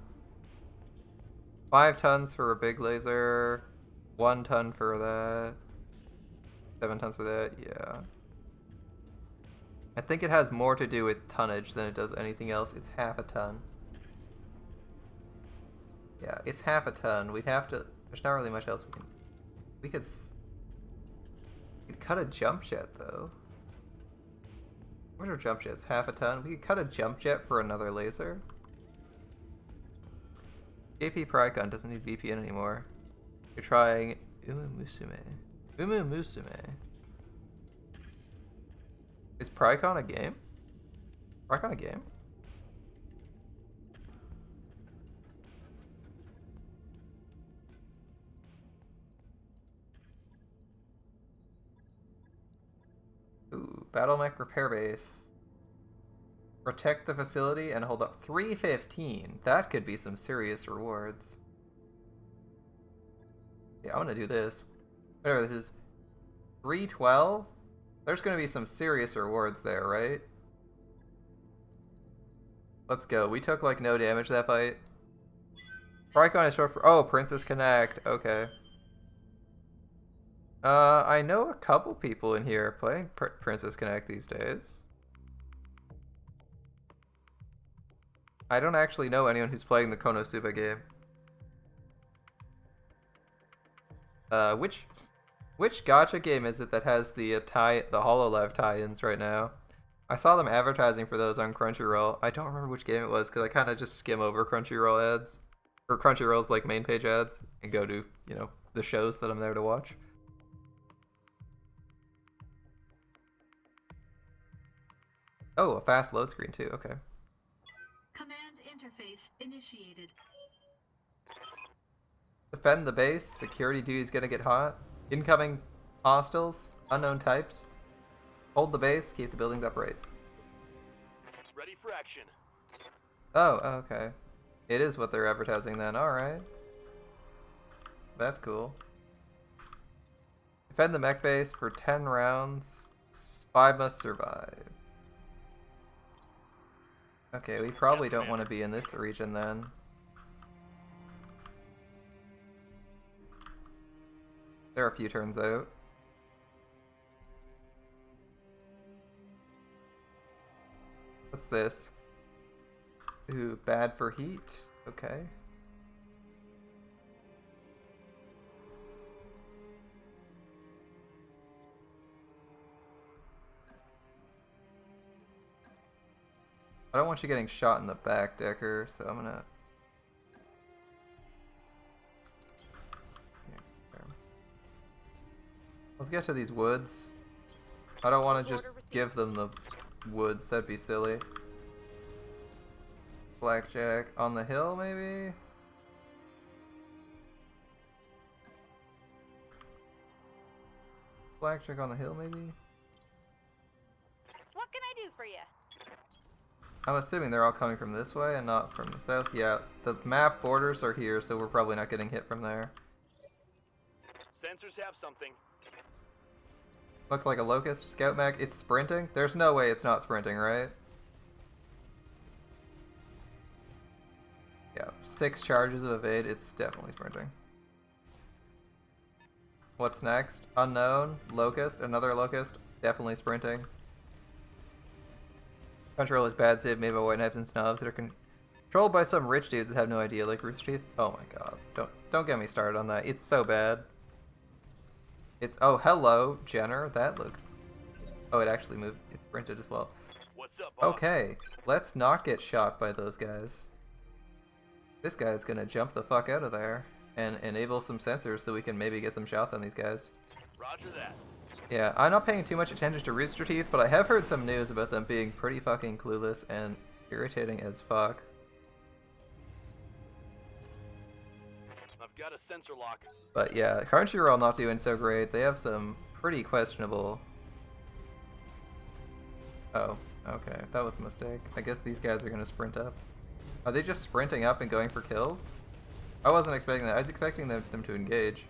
5 tons for a big laser. 1 ton for that. 7 tons for that. Yeah. I think it has more to do with tonnage than it does anything else. It's half a ton. Yeah, it's half a ton. We'd have to... There's not really much else we can... We could cut a jump jet, though. What are jump jets? Half a ton? We could cut a jump jet for another laser. AP Prycon doesn't need VPN anymore. You're trying Umu Musume. Umu Musume. Is Prycon a game? Prycon a game? Ooh, Battletech repair base. Protect the facility and hold up 315. That could be some serious rewards. Yeah, I'm gonna do this. Whatever this is. 312? There's gonna be some serious rewards there, right? Let's go. We took like no damage that fight. Prycon is short for... Oh, Princess Connect. Okay. I know a couple people in here playing Princess Connect these days. I don't actually know anyone who's playing the Konosuba game. Which gacha game is it that has the HoloLive tie-ins right now? I saw them advertising for those on Crunchyroll. I don't remember which game it was because I kind of just skim over Crunchyroll ads. Or Crunchyroll's like main page ads and go to, you know, the shows that I'm there to watch. Oh, a fast load screen too, okay. Command interface initiated. Defend the base, security duty's gonna get hot. Incoming hostiles, unknown types. Hold the base, keep the buildings upright. Ready for action. Oh, okay. It is what they're advertising then, alright. That's cool. Defend the mech base for 10 rounds. Spy must survive. Okay, we probably don't want to be in this region then. There are a few turns out. What's this? Ooh, bad for heat. Okay. I don't want you getting shot in the back, Decker, so I'm gonna... Let's get to these woods. I don't want to just give them the woods, that'd be silly. Blackjack on the hill, maybe? Blackjack on the hill, maybe? What can I do for you? I'm assuming they're all coming from this way and not from the south. Yeah, the map borders are here, so we're probably not getting hit from there. Sensors have something. Looks like a Locust scout mech. It's sprinting? There's no way it's not sprinting, right? Yeah, 6 charges of evade. It's definitely sprinting. What's next? Unknown. Locust. Another Locust. Definitely sprinting. Control is bad save made by white knives and snobs that are controlled by some rich dudes that have no idea, like Rooster Teeth. Oh my god. Don't get me started on that. It's so bad. It's... Oh, hello, Jenner. That looked... Oh, it actually moved. It sprinted as well. What's up, boss? Okay. Let's not get shot by those guys. This guy's gonna jump the fuck out of there. and enable some sensors so we can maybe get some shots on these guys. Roger that. Yeah, I'm not paying too much attention to Rooster Teeth, but I have heard some news about them being pretty fucking clueless and irritating as fuck. I've got a sensor lock. But yeah, Crunchyroll not doing so great. They have some pretty questionable... Oh, okay. That was a mistake. I guess these guys are gonna sprint up. Are they just sprinting up and going for kills? I wasn't expecting that. I was expecting them to engage.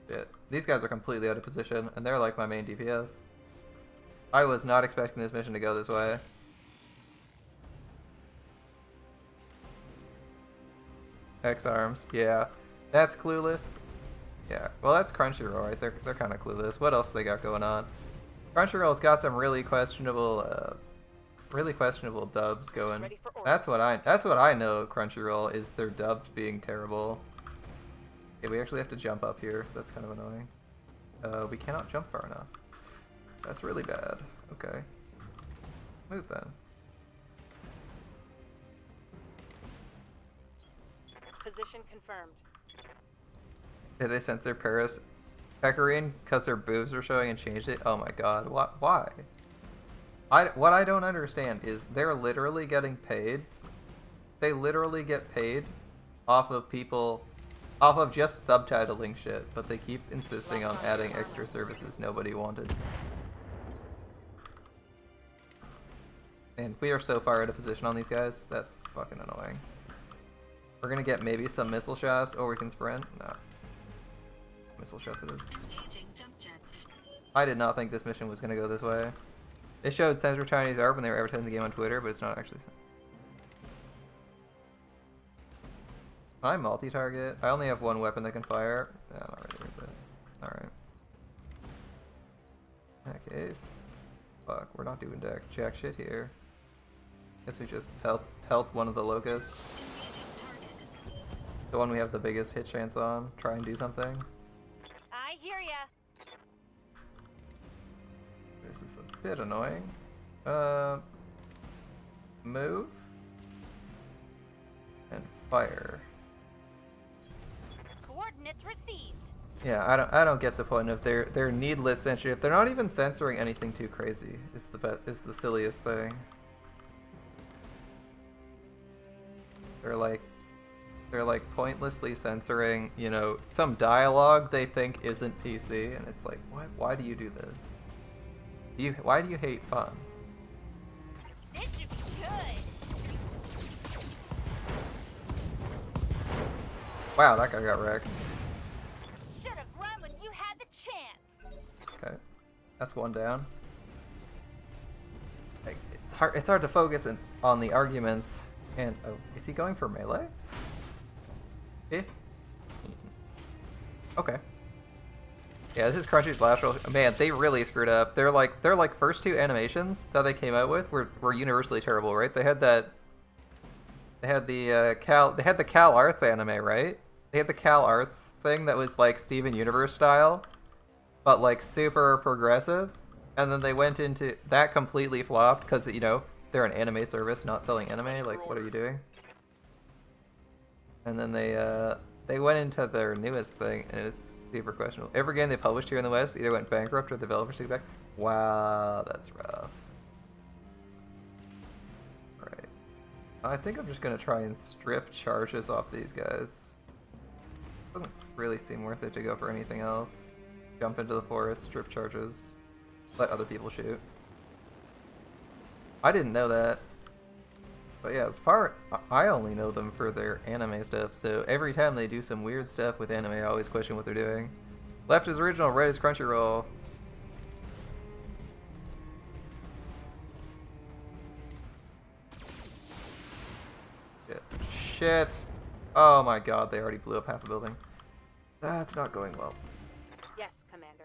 Shit. These guys are completely out of position, and they're like my main DPS. I was not expecting this mission to go this way. X-Arms, yeah. That's clueless. Yeah, well that's Crunchyroll, right? They're kind of clueless. What else they got going on? Crunchyroll's got some really questionable dubs going. That's what I know. Crunchyroll is their dubbed being terrible. Okay, we actually have to jump up here. That's kind of annoying. We cannot jump far enough. That's really bad. Okay. Move then. Position confirmed. Did they censor Paris Pecorine because their boobs were showing and changed it? Oh my god, why? What I don't understand is they're literally getting paid. They literally get paid off of people, off of just subtitling shit, but they keep insisting on adding extra services nobody wanted. And we are so far out of position on these guys, that's fucking annoying. We're gonna get maybe some missile shots, or we can sprint. No. Missile shots it is. Engaging jump jets. I did not think this mission was gonna go this way. They showed Sensor Chinese art when they were advertising the game on Twitter, but it's not actually. Can I multi-target? I only have one weapon that can fire. Yeah, I'm not ready with it. Alright. In that case... Fuck, we're not doing jack shit here. Guess we just pelt one of the locusts. Engaging target. The one we have the biggest hit chance on. Try and do something. I hear ya. This is a bit annoying. Move. And fire. Coordinates received. Yeah, I don't get the point of their needless censorship. They're not even censoring anything too crazy. Is the silliest thing. They're like pointlessly censoring, you know, some dialogue they think isn't PC, and it's like, why do you do this? Why do you hate fun? This should be good. Wow, that guy got wrecked. Should have run when you had the chance. Okay, that's one down. Like, it's hard to focus on the arguments. And oh, is he going for melee? 15. Okay. Yeah, this is Crunchy's last roll. Man, they really screwed up. They're like first two animations that they came out with were universally terrible, right? They had the Cal Arts anime, right? They had the Cal Arts thing that was like Steven Universe style, but like super progressive. And then they went into that completely flopped because, you know, they're an anime service, not selling anime. Like, what are you doing? And then they went into their newest thing, and it was super questionable. Every game they published here in the West either went bankrupt or the developers took it back. Wow, that's rough. Right. I think I'm just gonna try and strip charges off these guys. Doesn't really seem worth it to go for anything else. Jump into the forest, strip charges, let other people shoot. I didn't know that. But yeah, as far I only know them for their anime stuff, so every time they do some weird stuff with anime, I always question what they're doing. Left is original, right is Crunchyroll. Shit. Oh my god, they already blew up half a building. That's not going well. Yes, Commander.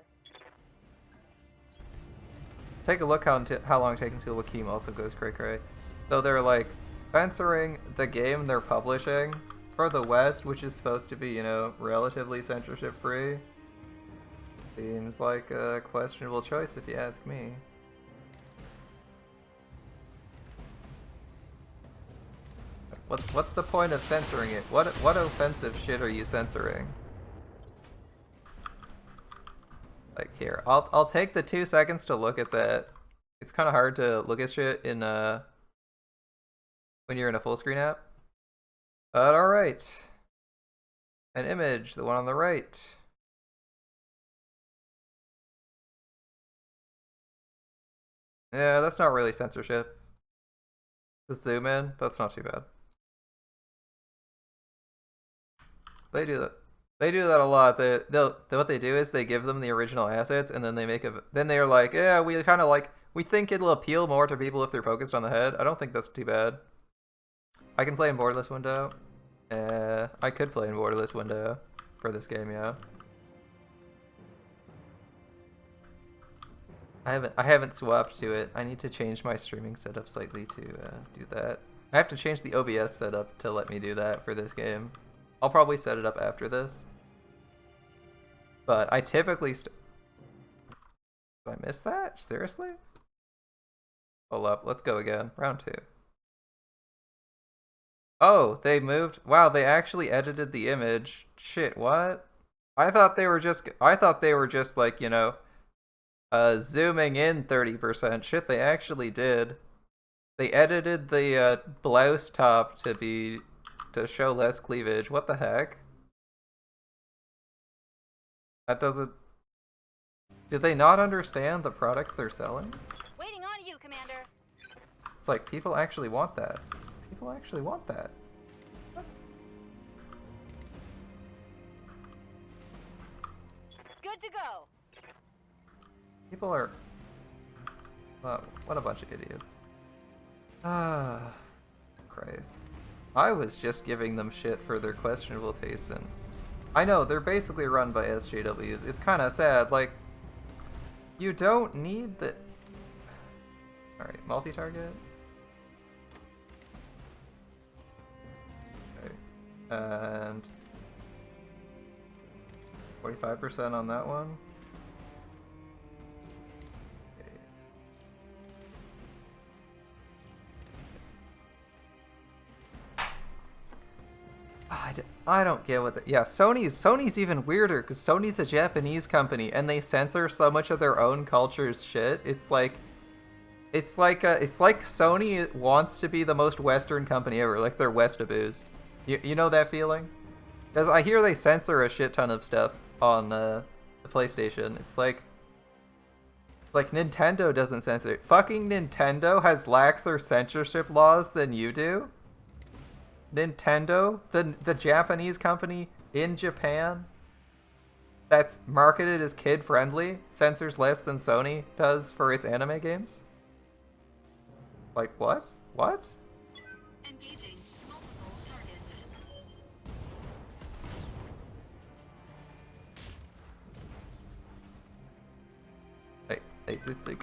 Take a look how long it takes until Wakim also goes cray-cray. So they're like censoring the game they're publishing for the West, which is supposed to be, you know, relatively censorship-free. Seems like a questionable choice if you ask me. What's the point of censoring it? What offensive shit are you censoring? Like here, I'll take the 2 seconds to look at that. It's kind of hard to look at shit in when you're in a full screen app. But all right, an image, the one on the right. Yeah, that's not really censorship. The zoom in, that's not too bad. They do that. They do that a lot. What they do is they give them the original assets, and then they make a. Then they're like, yeah, we kind of like. We think it'll appeal more to people if they're focused on the head. I don't think that's too bad. I can play in borderless window. I could play in borderless window for this game, yeah. I haven't swapped to it. I need to change my streaming setup slightly to do that. I have to change the OBS setup to let me do that for this game. I'll probably set it up after this. But I typically Did I miss that? Seriously? Hold up, let's go again. Round 2. Oh, they moved. Wow, they actually edited the image. Shit, what? I thought they were just like, you know, zooming in 30%. Shit, they actually did. They edited the blouse top to show less cleavage. What the heck? That doesn't... Did they not understand the products they're selling? Waiting on you, Commander. It's like, people actually want that. People actually want that. What? Good to go. People are... what a bunch of idiots. Ah, Christ. I was just giving them shit for their questionable taste, and I know, they're basically run by SJWs. It's kind of sad, like, you don't need the... Alright, multi-target? Okay. And... 45% on that one. I don't get what yeah, Sony's even weirder because Sony's a Japanese company and they censor so much of their own culture's shit. It's like Sony wants to be the most Western company ever, like they're Westaboos. You know that feeling? Because I hear they censor a shit ton of stuff on the PlayStation. It's like Nintendo doesn't censor it. Fucking Nintendo has laxer censorship laws than you do. Nintendo, the Japanese company in Japan that's marketed as kid-friendly, censors less than Sony does for its anime games? Like, what? What? Engaging multiple targets.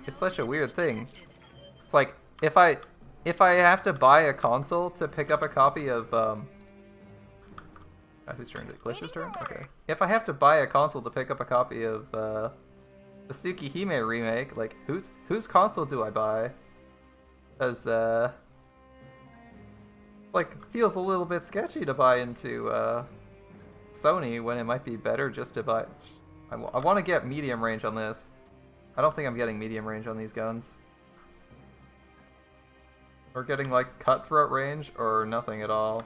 It's such a weird thing. It's like, if I have to buy a console to pick up a copy of, whose turn is it? Glitch's turn? Okay. If I have to buy a console to pick up a copy of, the Tsukihime remake, like, whose console do I buy? Because, like, feels a little bit sketchy to buy into, Sony when it might be better just to buy... I want to get medium range on this. I don't think I'm getting medium range on these guns. We're getting, like, cutthroat range or nothing at all.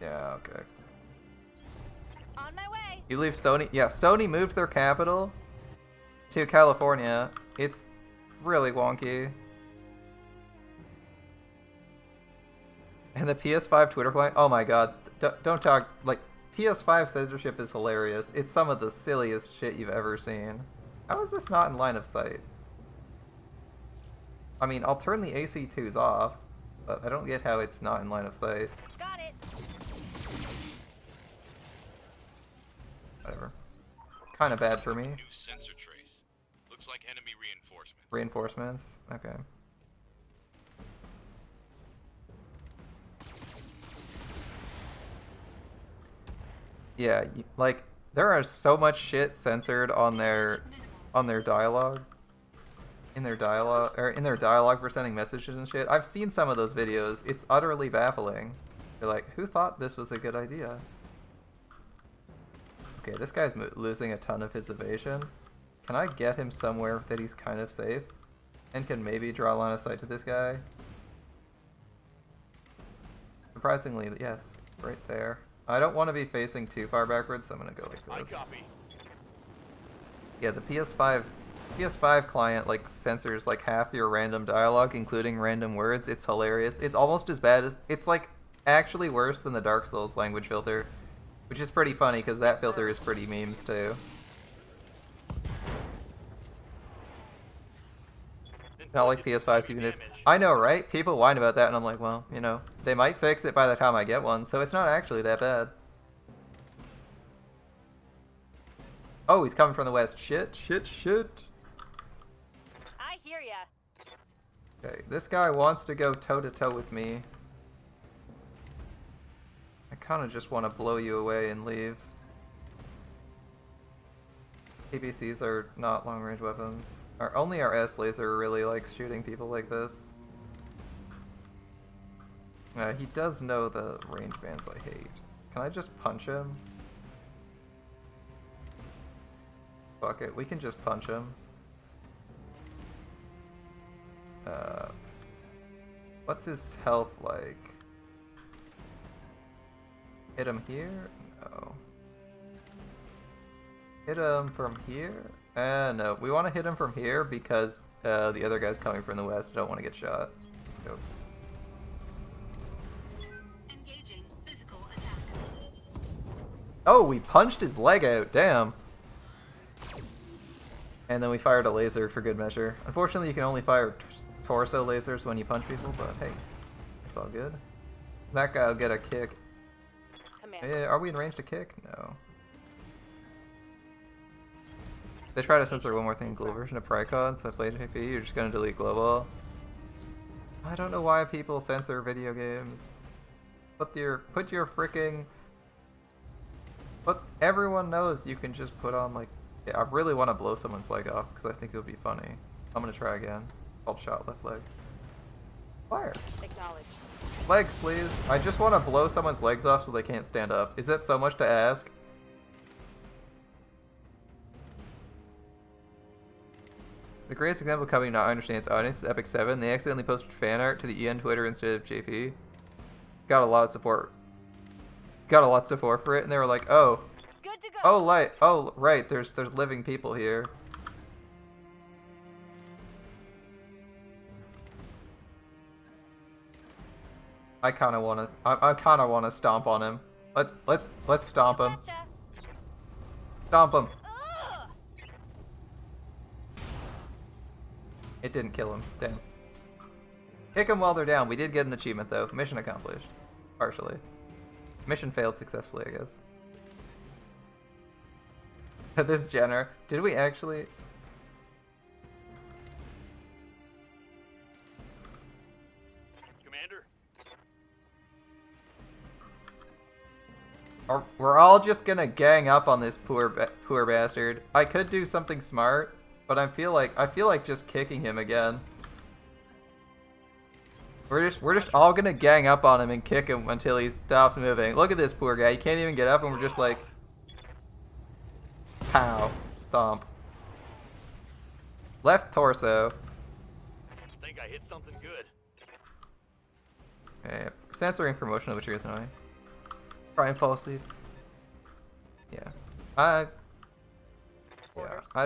Yeah, okay. On my way. You leave Sony... Yeah, Sony moved their capital to California. It's really wonky. And the PS5 Twitter client... Oh my god. Don't talk... Like, PS5 censorship is hilarious. It's some of the silliest shit you've ever seen. How is this not in line of sight? I mean, I'll turn the AC2s off. But I don't get how it's not in line of sight. Got it. Whatever. Kind of bad for me. New sensor trace. Looks like enemy reinforcements. Reinforcements? Okay. Yeah, like, there are so much shit censored on their dialogue. In their dialogue for sending messages and shit. I've seen some of those videos. It's utterly baffling. You're like, who thought this was a good idea? Okay, this guy's losing a ton of his evasion. Can I get him somewhere that he's kind of safe? And can maybe draw line of sight to this guy? Surprisingly, yes. Right there. I don't want to be facing too far backwards, so I'm going to go I like this. copy. Yeah, the PS5 client like censors like half your random dialogue, including random words. It's hilarious. It's almost as bad as... It's like actually worse than the Dark Souls language filter. Which is pretty funny, because that filter is pretty memes, too. Not like PS5's even is. I know, right? People whine about that, and I'm like, well, you know, they might fix it by the time I get one, so it's not actually that bad. Oh, he's coming from the west. Shit, shit, shit. I hear ya. Okay, this guy wants to go toe-to-toe with me. I kind of just want to blow you away and leave. PPCs are not long-range weapons. Only our S laser really likes shooting people like this. He does know the range bands I hate. Can I just punch him? Fuck it, we can just punch him. What's his health like? Hit him here? No. Hit him from here? No. We want to hit him from here because the other guy's coming from the west. I don't want to get shot. Let's go. Engaging physical attack. Oh, we punched his leg out. Damn. And then we fired a laser for good measure. Unfortunately, you can only fire torso lasers when you punch people, but hey, it's all good. That guy will get a kick. Are we in range to kick? No. They try to censor one more thing, global version of Prycons that play JP, you're just gonna delete global. I don't know why people censor video games. Put your freaking... But everyone knows you can just put on like... Yeah, I really want to blow someone's leg off because I think it would be funny. I'm gonna try again. Called shot left leg. Fire. Acknowledge. Legs, please. I just want to blow someone's legs off so they can't stand up. Is that so much to ask? The greatest example of coming not understand its audience is Epic 7. They accidentally posted fan art to the EN Twitter instead of JP. Got a lot of support. Got a lot of support for it, and they were like, oh. Good to go. Oh, right, there's living people here. I kind of want to stomp on him. Let's stomp him. Gotcha. Stomp him. Ugh. It didn't kill him. Damn. Kick them while they're down. We did get an achievement though. Mission accomplished. Partially. Mission failed successfully, I guess. This Jenner. Did we actually... Commander? We're all just gonna gang up on this poor bastard. I could do something smart, but I feel like just kicking him again. We're just all gonna gang up on him and kick him until he stops moving. Look at this poor guy. He can't even get up, and we're just like, pow, stomp. Left torso. Think I hit something good. Okay, censoring promotional materials annoying. Try and fall asleep. Yeah, I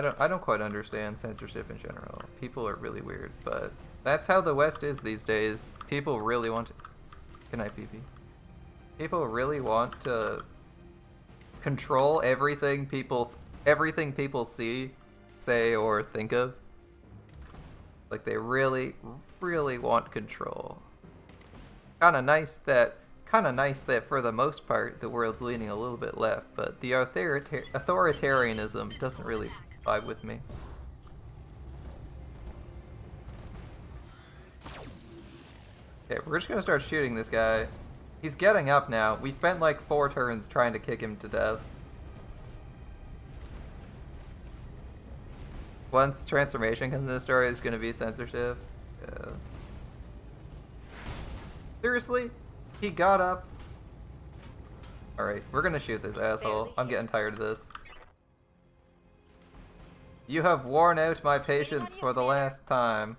don't quite understand censorship in general. People are really weird, but that's how the West is these days. People really want to... Good night, PP. People really want to control everything people see, say, or think of. Like they really, really want control. Kind of nice that for the most part the world's leaning a little bit left, but the authoritarianism doesn't really vibe with me. Okay, we're just gonna start shooting this guy. He's getting up now. We spent like 4 turns trying to kick him to death. Once transformation comes into the story, it's gonna be censorship. Yeah. Seriously? He got up, Alright, we're gonna shoot this asshole. I'm getting tired of this. You have worn out my patience for the last time.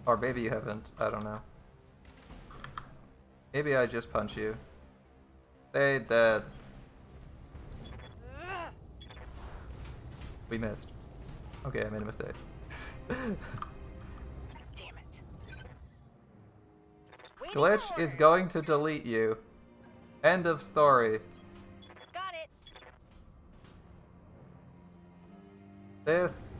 Or maybe you haven't. I don't know. Maybe I just punch you. Stay dead. We missed. Okay, I made a mistake. Damn it. Waiting Glitch for is orders. going to delete you. End of story. Got it. This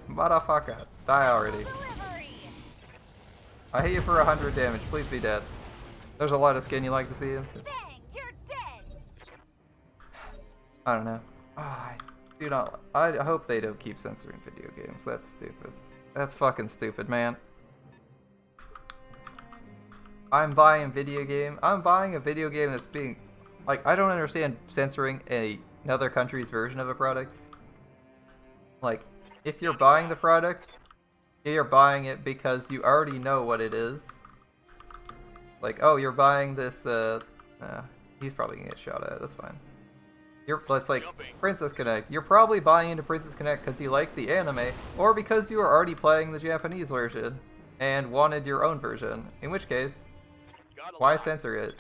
motherfucker. Die already. Delivery. I hit you for 100 damage. Please be dead. There's a lot of skin you like to see. Bang! You're dead. I don't know. Oh, I do not. I hope they don't keep censoring video games. That's stupid. That's fucking stupid, man. I'm buying a video game that's being... Like, I don't understand censoring another country's version of a product. Like, if you're buying the product, you're buying it because you already know what it is. Like, oh, you're buying this, he's probably gonna get shot at, that's fine. It's like, Princess Connect. You're probably buying into Princess Connect because you like the anime, or because you are already playing the Japanese version, and wanted your own version. In which case, why censor it?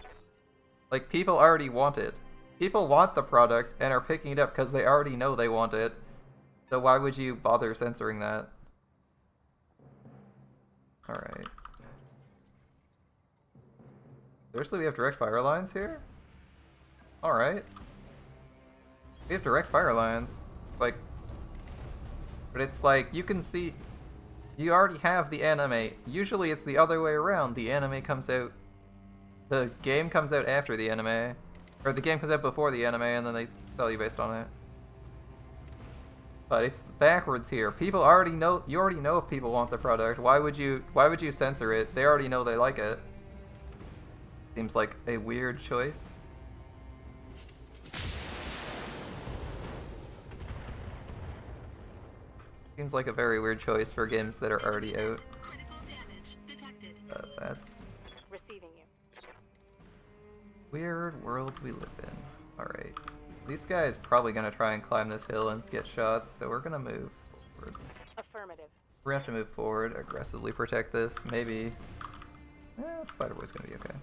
Like, people already want it. People want the product and are picking it up because they already know they want it. So why would you bother censoring that? Alright. Seriously, we have direct fire lines here? Alright. We have direct fire lines. Like, but it's like, you can see, you already have the anime. Usually it's the other way around. The anime comes out, the game comes out after the anime. Or the game comes out before the anime and then they sell you based on it. But it's backwards here. People already know, you already know if people want the product. Why would you censor it? They already know they like it. Seems like a weird choice. Seems like a very weird choice for games that are already out. Critical damage detected. That's Receiving you. weird world we live in. Alright. These guys probably gonna try and climb this hill and get shots, so we're gonna move forward. Affirmative. We're gonna have to move forward, aggressively protect this. Maybe. Spider-Boy's gonna be okay.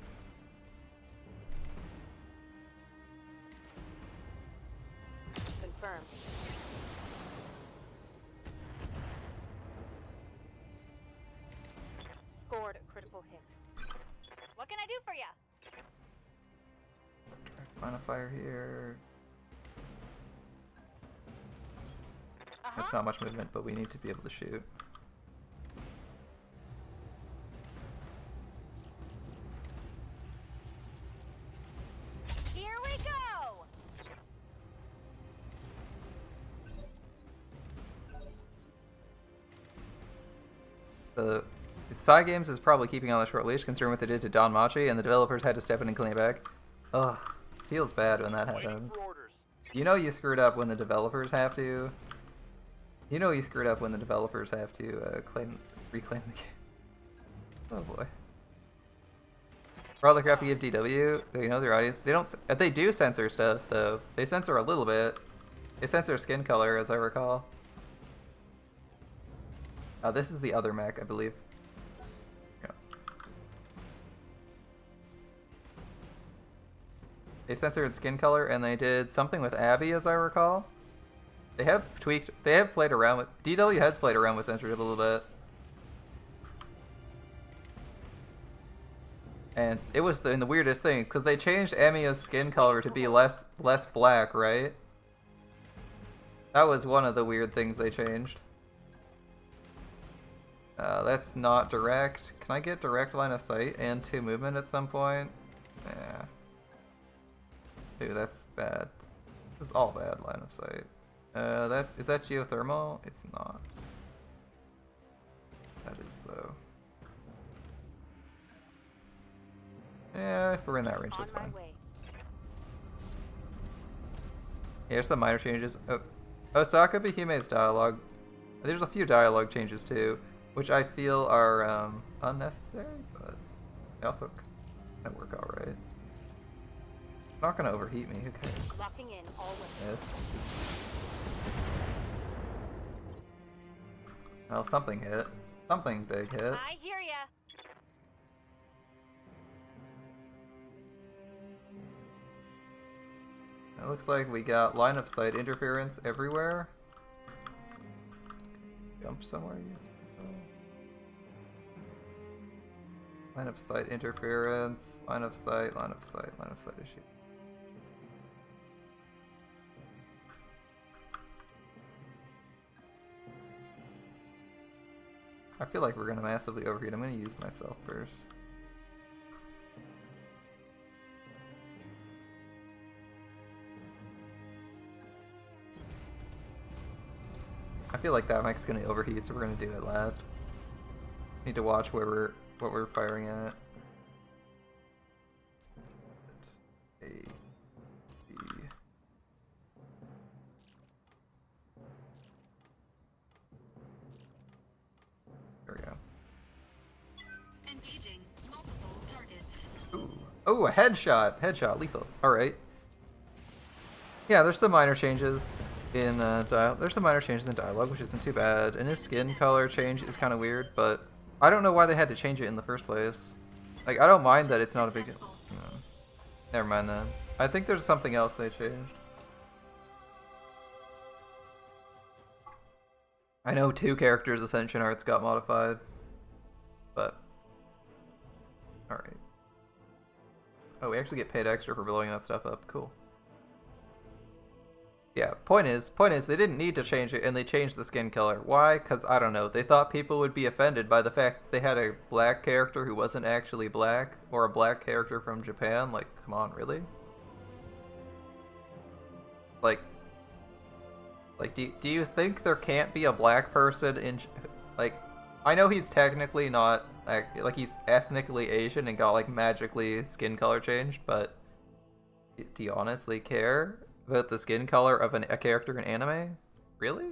Confirmed. Scored a critical hit. What can I do for ya? Line of fire here. Uh-huh. That's not much movement, but we need to be able to shoot. Here we go! The Psy Games is probably keeping on the short leash considering what they did to Don Machi, and the developers had to step in and clean it back. Ugh, feels bad when that happens. You know you screwed up when the developers have to. You know you screwed up when the developers have to reclaim the game. Oh boy. For all the crap you give DW, they know their audience. They don't. They do censor stuff though. They censor a little bit. They censor skin color, as I recall. Oh, this is the other mech, I believe. Yeah. They censored skin color, and they did something with Abby, as I recall. They have tweaked. They have played around with. DW has played around with censorship a little bit. And it was the weirdest thing, because they changed Amiya's skin color to be less black, right? That was one of the weird things they changed. That's not direct. Can I get direct line of sight and 2 movement at some point? Yeah. Dude, that's bad. This is all bad line of sight. Is that geothermal? It's not. That is though. Yeah, if we're in that range, that's fine. Here's the minor changes. Oh, Osaka Behume's dialogue. There's a few dialogue changes too. which I feel are unnecessary, but they also kind of work alright. Not gonna overheat me, who cares? Locking in all weapons. Yes. Well, something hit. Something big hit. I hear ya. It looks like we got line of sight interference everywhere. Jump somewhere, use. Line of sight interference, line of sight issue. I feel like we're gonna massively overheat. I'm gonna use myself first. I feel like that mic's gonna overheat, so we're gonna do it last. Need to watch what we're firing at. A, B. There we go. Engaging multiple targets. Ooh. Oh, a headshot! Headshot, lethal. Alright. Yeah, there's some minor changes in dialogue, which isn't too bad. And his skin color change is kind of weird, but I don't know why they had to change it in the first place. Like, I don't mind that it's not a big... No. Never mind then. I think there's something else they changed. I know 2 characters' Ascension arts got modified, but... Alright. Oh, we actually get paid extra for blowing that stuff up. Cool. Yeah, point is, they didn't need to change it, and they changed the skin color. Why? Because, I don't know, they thought people would be offended by the fact that they had a black character who wasn't actually black, or a black character from Japan. Like, come on, really? Like, do you think there can't be a black person in, like, I know he's technically not, like, he's ethnically Asian and got, like, magically skin color changed, but do you honestly care about the skin color of a character in anime? Really?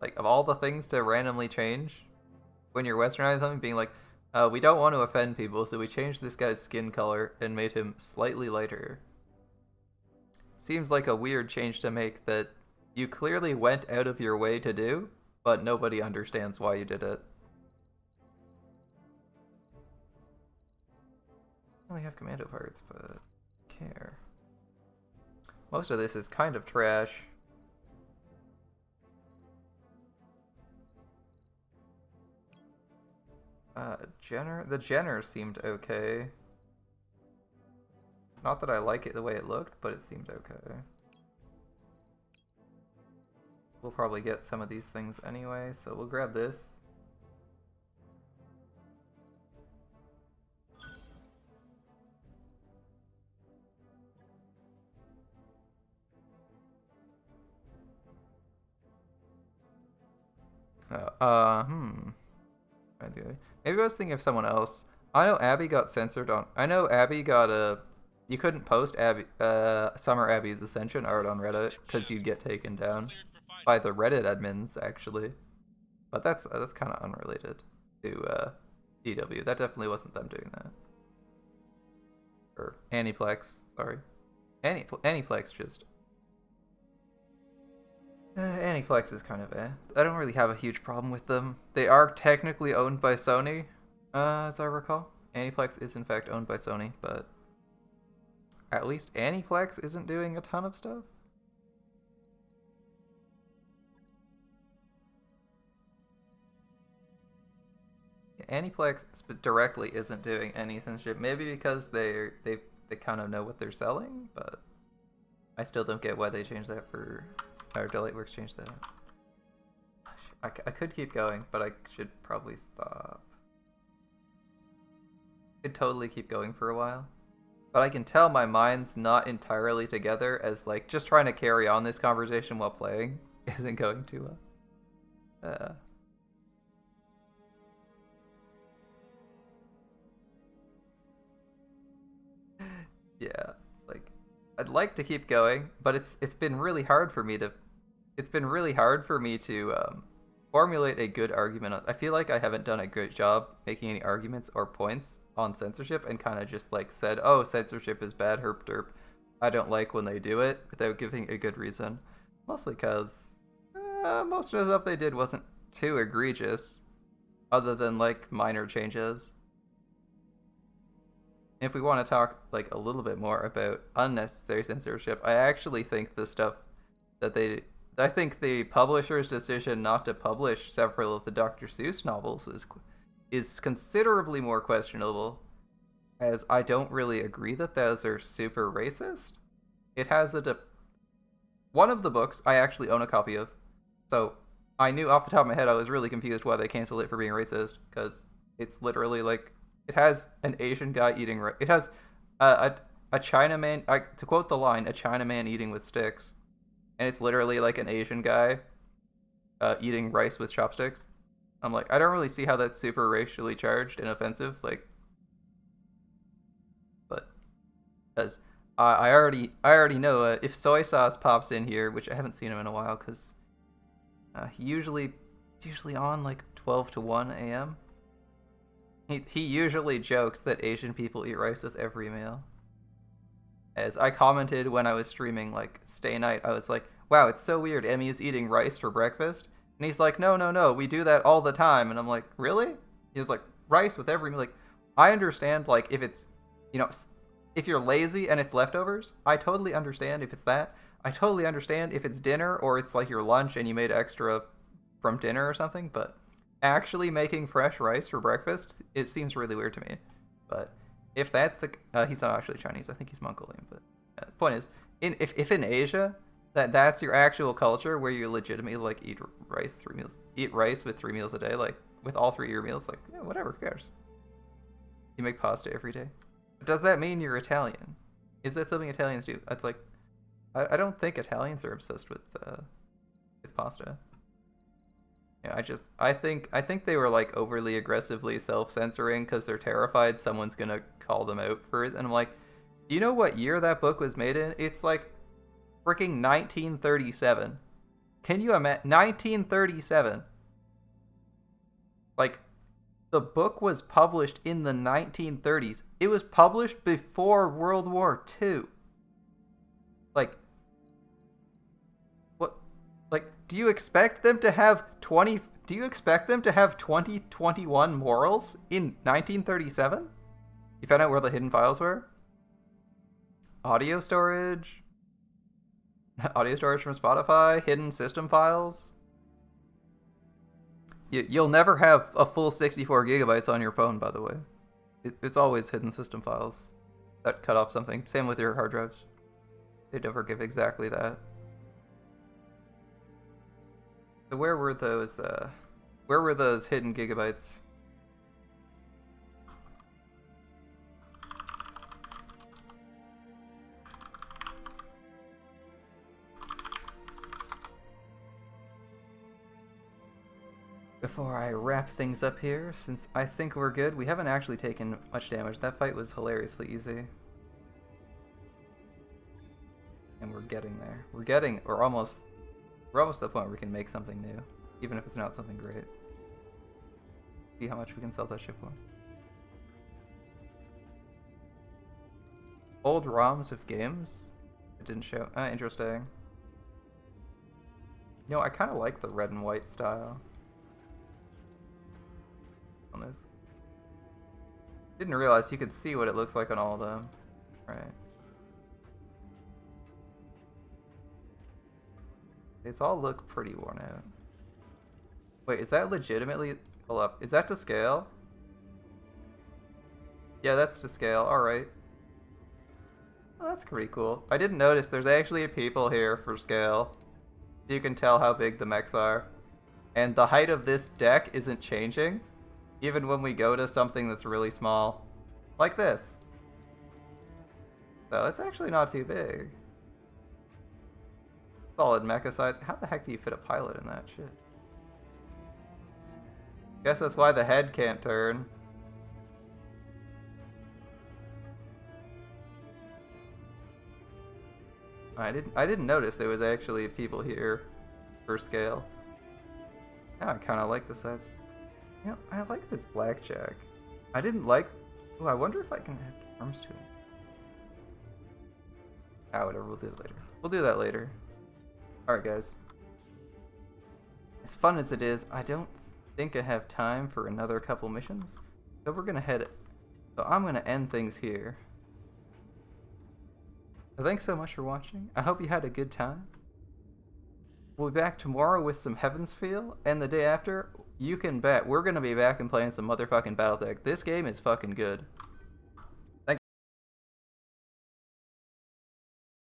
Like, of all the things to randomly change when you're westernizing something, being like, we don't want to offend people, so we changed this guy's skin color and made him slightly lighter. Seems like a weird change to make that you clearly went out of your way to do, but nobody understands why you did it. I only have commando parts, but care. Most of this is kind of trash. The Jenner seemed okay. Not that I like it the way it looked, but it seemed okay. We'll probably get some of these things anyway, so we'll grab this. Maybe I was thinking of someone else. I know Abby got censored on. I know Abby got a. You couldn't post Abby, Summer Abby's Ascension art on Reddit because you'd get taken down by the Reddit admins, actually. But that's kind of unrelated to DW. That definitely wasn't them doing that. Or Aniplex, sorry. Aniplex just. Aniplex is kind of eh. I don't really have a huge problem with them. They are technically owned by Sony, as I recall. Aniplex is in fact owned by Sony, but at least Aniplex isn't doing a ton of stuff. Aniplex directly isn't doing any censorship. Maybe because they kind of know what they're selling, but I still don't get why they changed that for. Or Delightworks changed that. I could keep going, but I should probably stop. Could totally keep going for a while. But I can tell my mind's not entirely together, as like just trying to carry on this conversation while playing isn't going too well. Yeah, it's like I'd like to keep going, but it's been really hard for me to formulate a good argument. I feel like I haven't done a great job making any arguments or points on censorship, and kind of just like said, oh, censorship is bad, herp derp. I don't like when they do it, without giving a good reason. Mostly because most of the stuff they did wasn't too egregious, other than like minor changes. If we want to talk like a little bit more about unnecessary censorship, I actually think the stuff that I think the publisher's decision not to publish several of the Dr. Seuss novels is considerably more questionable, as I don't really agree that those are super racist. It has one of the books I actually own a copy of, so I knew off the top of my head I was really confused why they canceled it for being racist, because it's literally like, it has an Asian guy eating it has a Chinaman, to quote the line, a Chinaman eating with sticks, and it's literally like an Asian guy eating rice with chopsticks. I'm like, I don't really see how that's super racially charged and offensive, like, but as I already know if soy sauce pops in here, which I haven't seen him in a while, because it's usually on like 12 to 1 a.m. He usually jokes that Asian people eat rice with every meal. As I commented when I was streaming like Stay Night, I was like, wow, it's so weird, Emmy is eating rice for breakfast. And he's like, no, we do that all the time. And I'm like, really? He's like, rice with every meal. Like, I understand, like, if it's, if you're lazy and it's leftovers, I totally understand if it's that. I totally understand if it's dinner or it's like your lunch and you made extra from dinner or something, but actually making fresh rice for breakfast, it seems really weird to me. But if that's the he's not actually Chinese, I think he's Mongolian, but the point is, if in Asia that's your actual culture, where you legitimately like eat rice with 3 meals a day, like with all 3 of your meals, like, yeah, whatever, who cares? You make pasta every day. But does that mean you're Italian? Is that something Italians do? It's like, I don't think Italians are obsessed with pasta. Yeah, I think they were like overly aggressively self-censoring because they're terrified someone's gonna call them out for it. And I'm like, do you know what year that book was made in? It's like freaking 1937. Can you imagine? 1937. Like, the book was published in the 1930s. It was published before World War II. Like, what? Like, do you expect them to have 2021 morals in 1937? You found out where the hidden files were? Audio storage from Spotify, hidden system files. You'll never have a full 64 gigabytes on your phone, by the way. It's always hidden system files that cut off something. Same with your hard drives. They never give exactly that. So where were those hidden gigabytes? Before I wrap things up here, since I think we're good, we haven't actually taken much damage. That fight was hilariously easy. And we're getting there. We're almost to the point where we can make something new, even if it's not something great. See how much we can sell that ship for. Old ROMs of games? It didn't show. Interesting. You know, I kind of like the red and white style on this. Didn't realize you could see what it looks like on all of them. Right. These all look pretty worn out. Wait, is that legitimately... Hold up. Is that to scale? Yeah, that's to scale. Alright. Oh, that's pretty cool. I didn't notice there's actually people here for scale. You can tell how big the mechs are. And the height of this deck isn't changing, even when we go to something that's really small. Like this. So it's actually not too big. Solid mecha size. How the heck do you fit a pilot in that shit? Guess that's why the head can't turn. I didn't notice there was actually people here for scale. Now I kind of like the size. You know, I like this blackjack. I didn't like... Oh, I wonder if I can add arms to it. Ah, whatever, we'll do it later. We'll do that later. Alright, guys. As fun as it is, I don't think I have time for another couple missions. So we're gonna head... So I'm gonna end things here. Thanks so much for watching. I hope you had a good time. We'll be back tomorrow with some Heaven's Feel, and the day after, you can bet we're gonna be back and playing some motherfucking Battletech. This game is fucking good.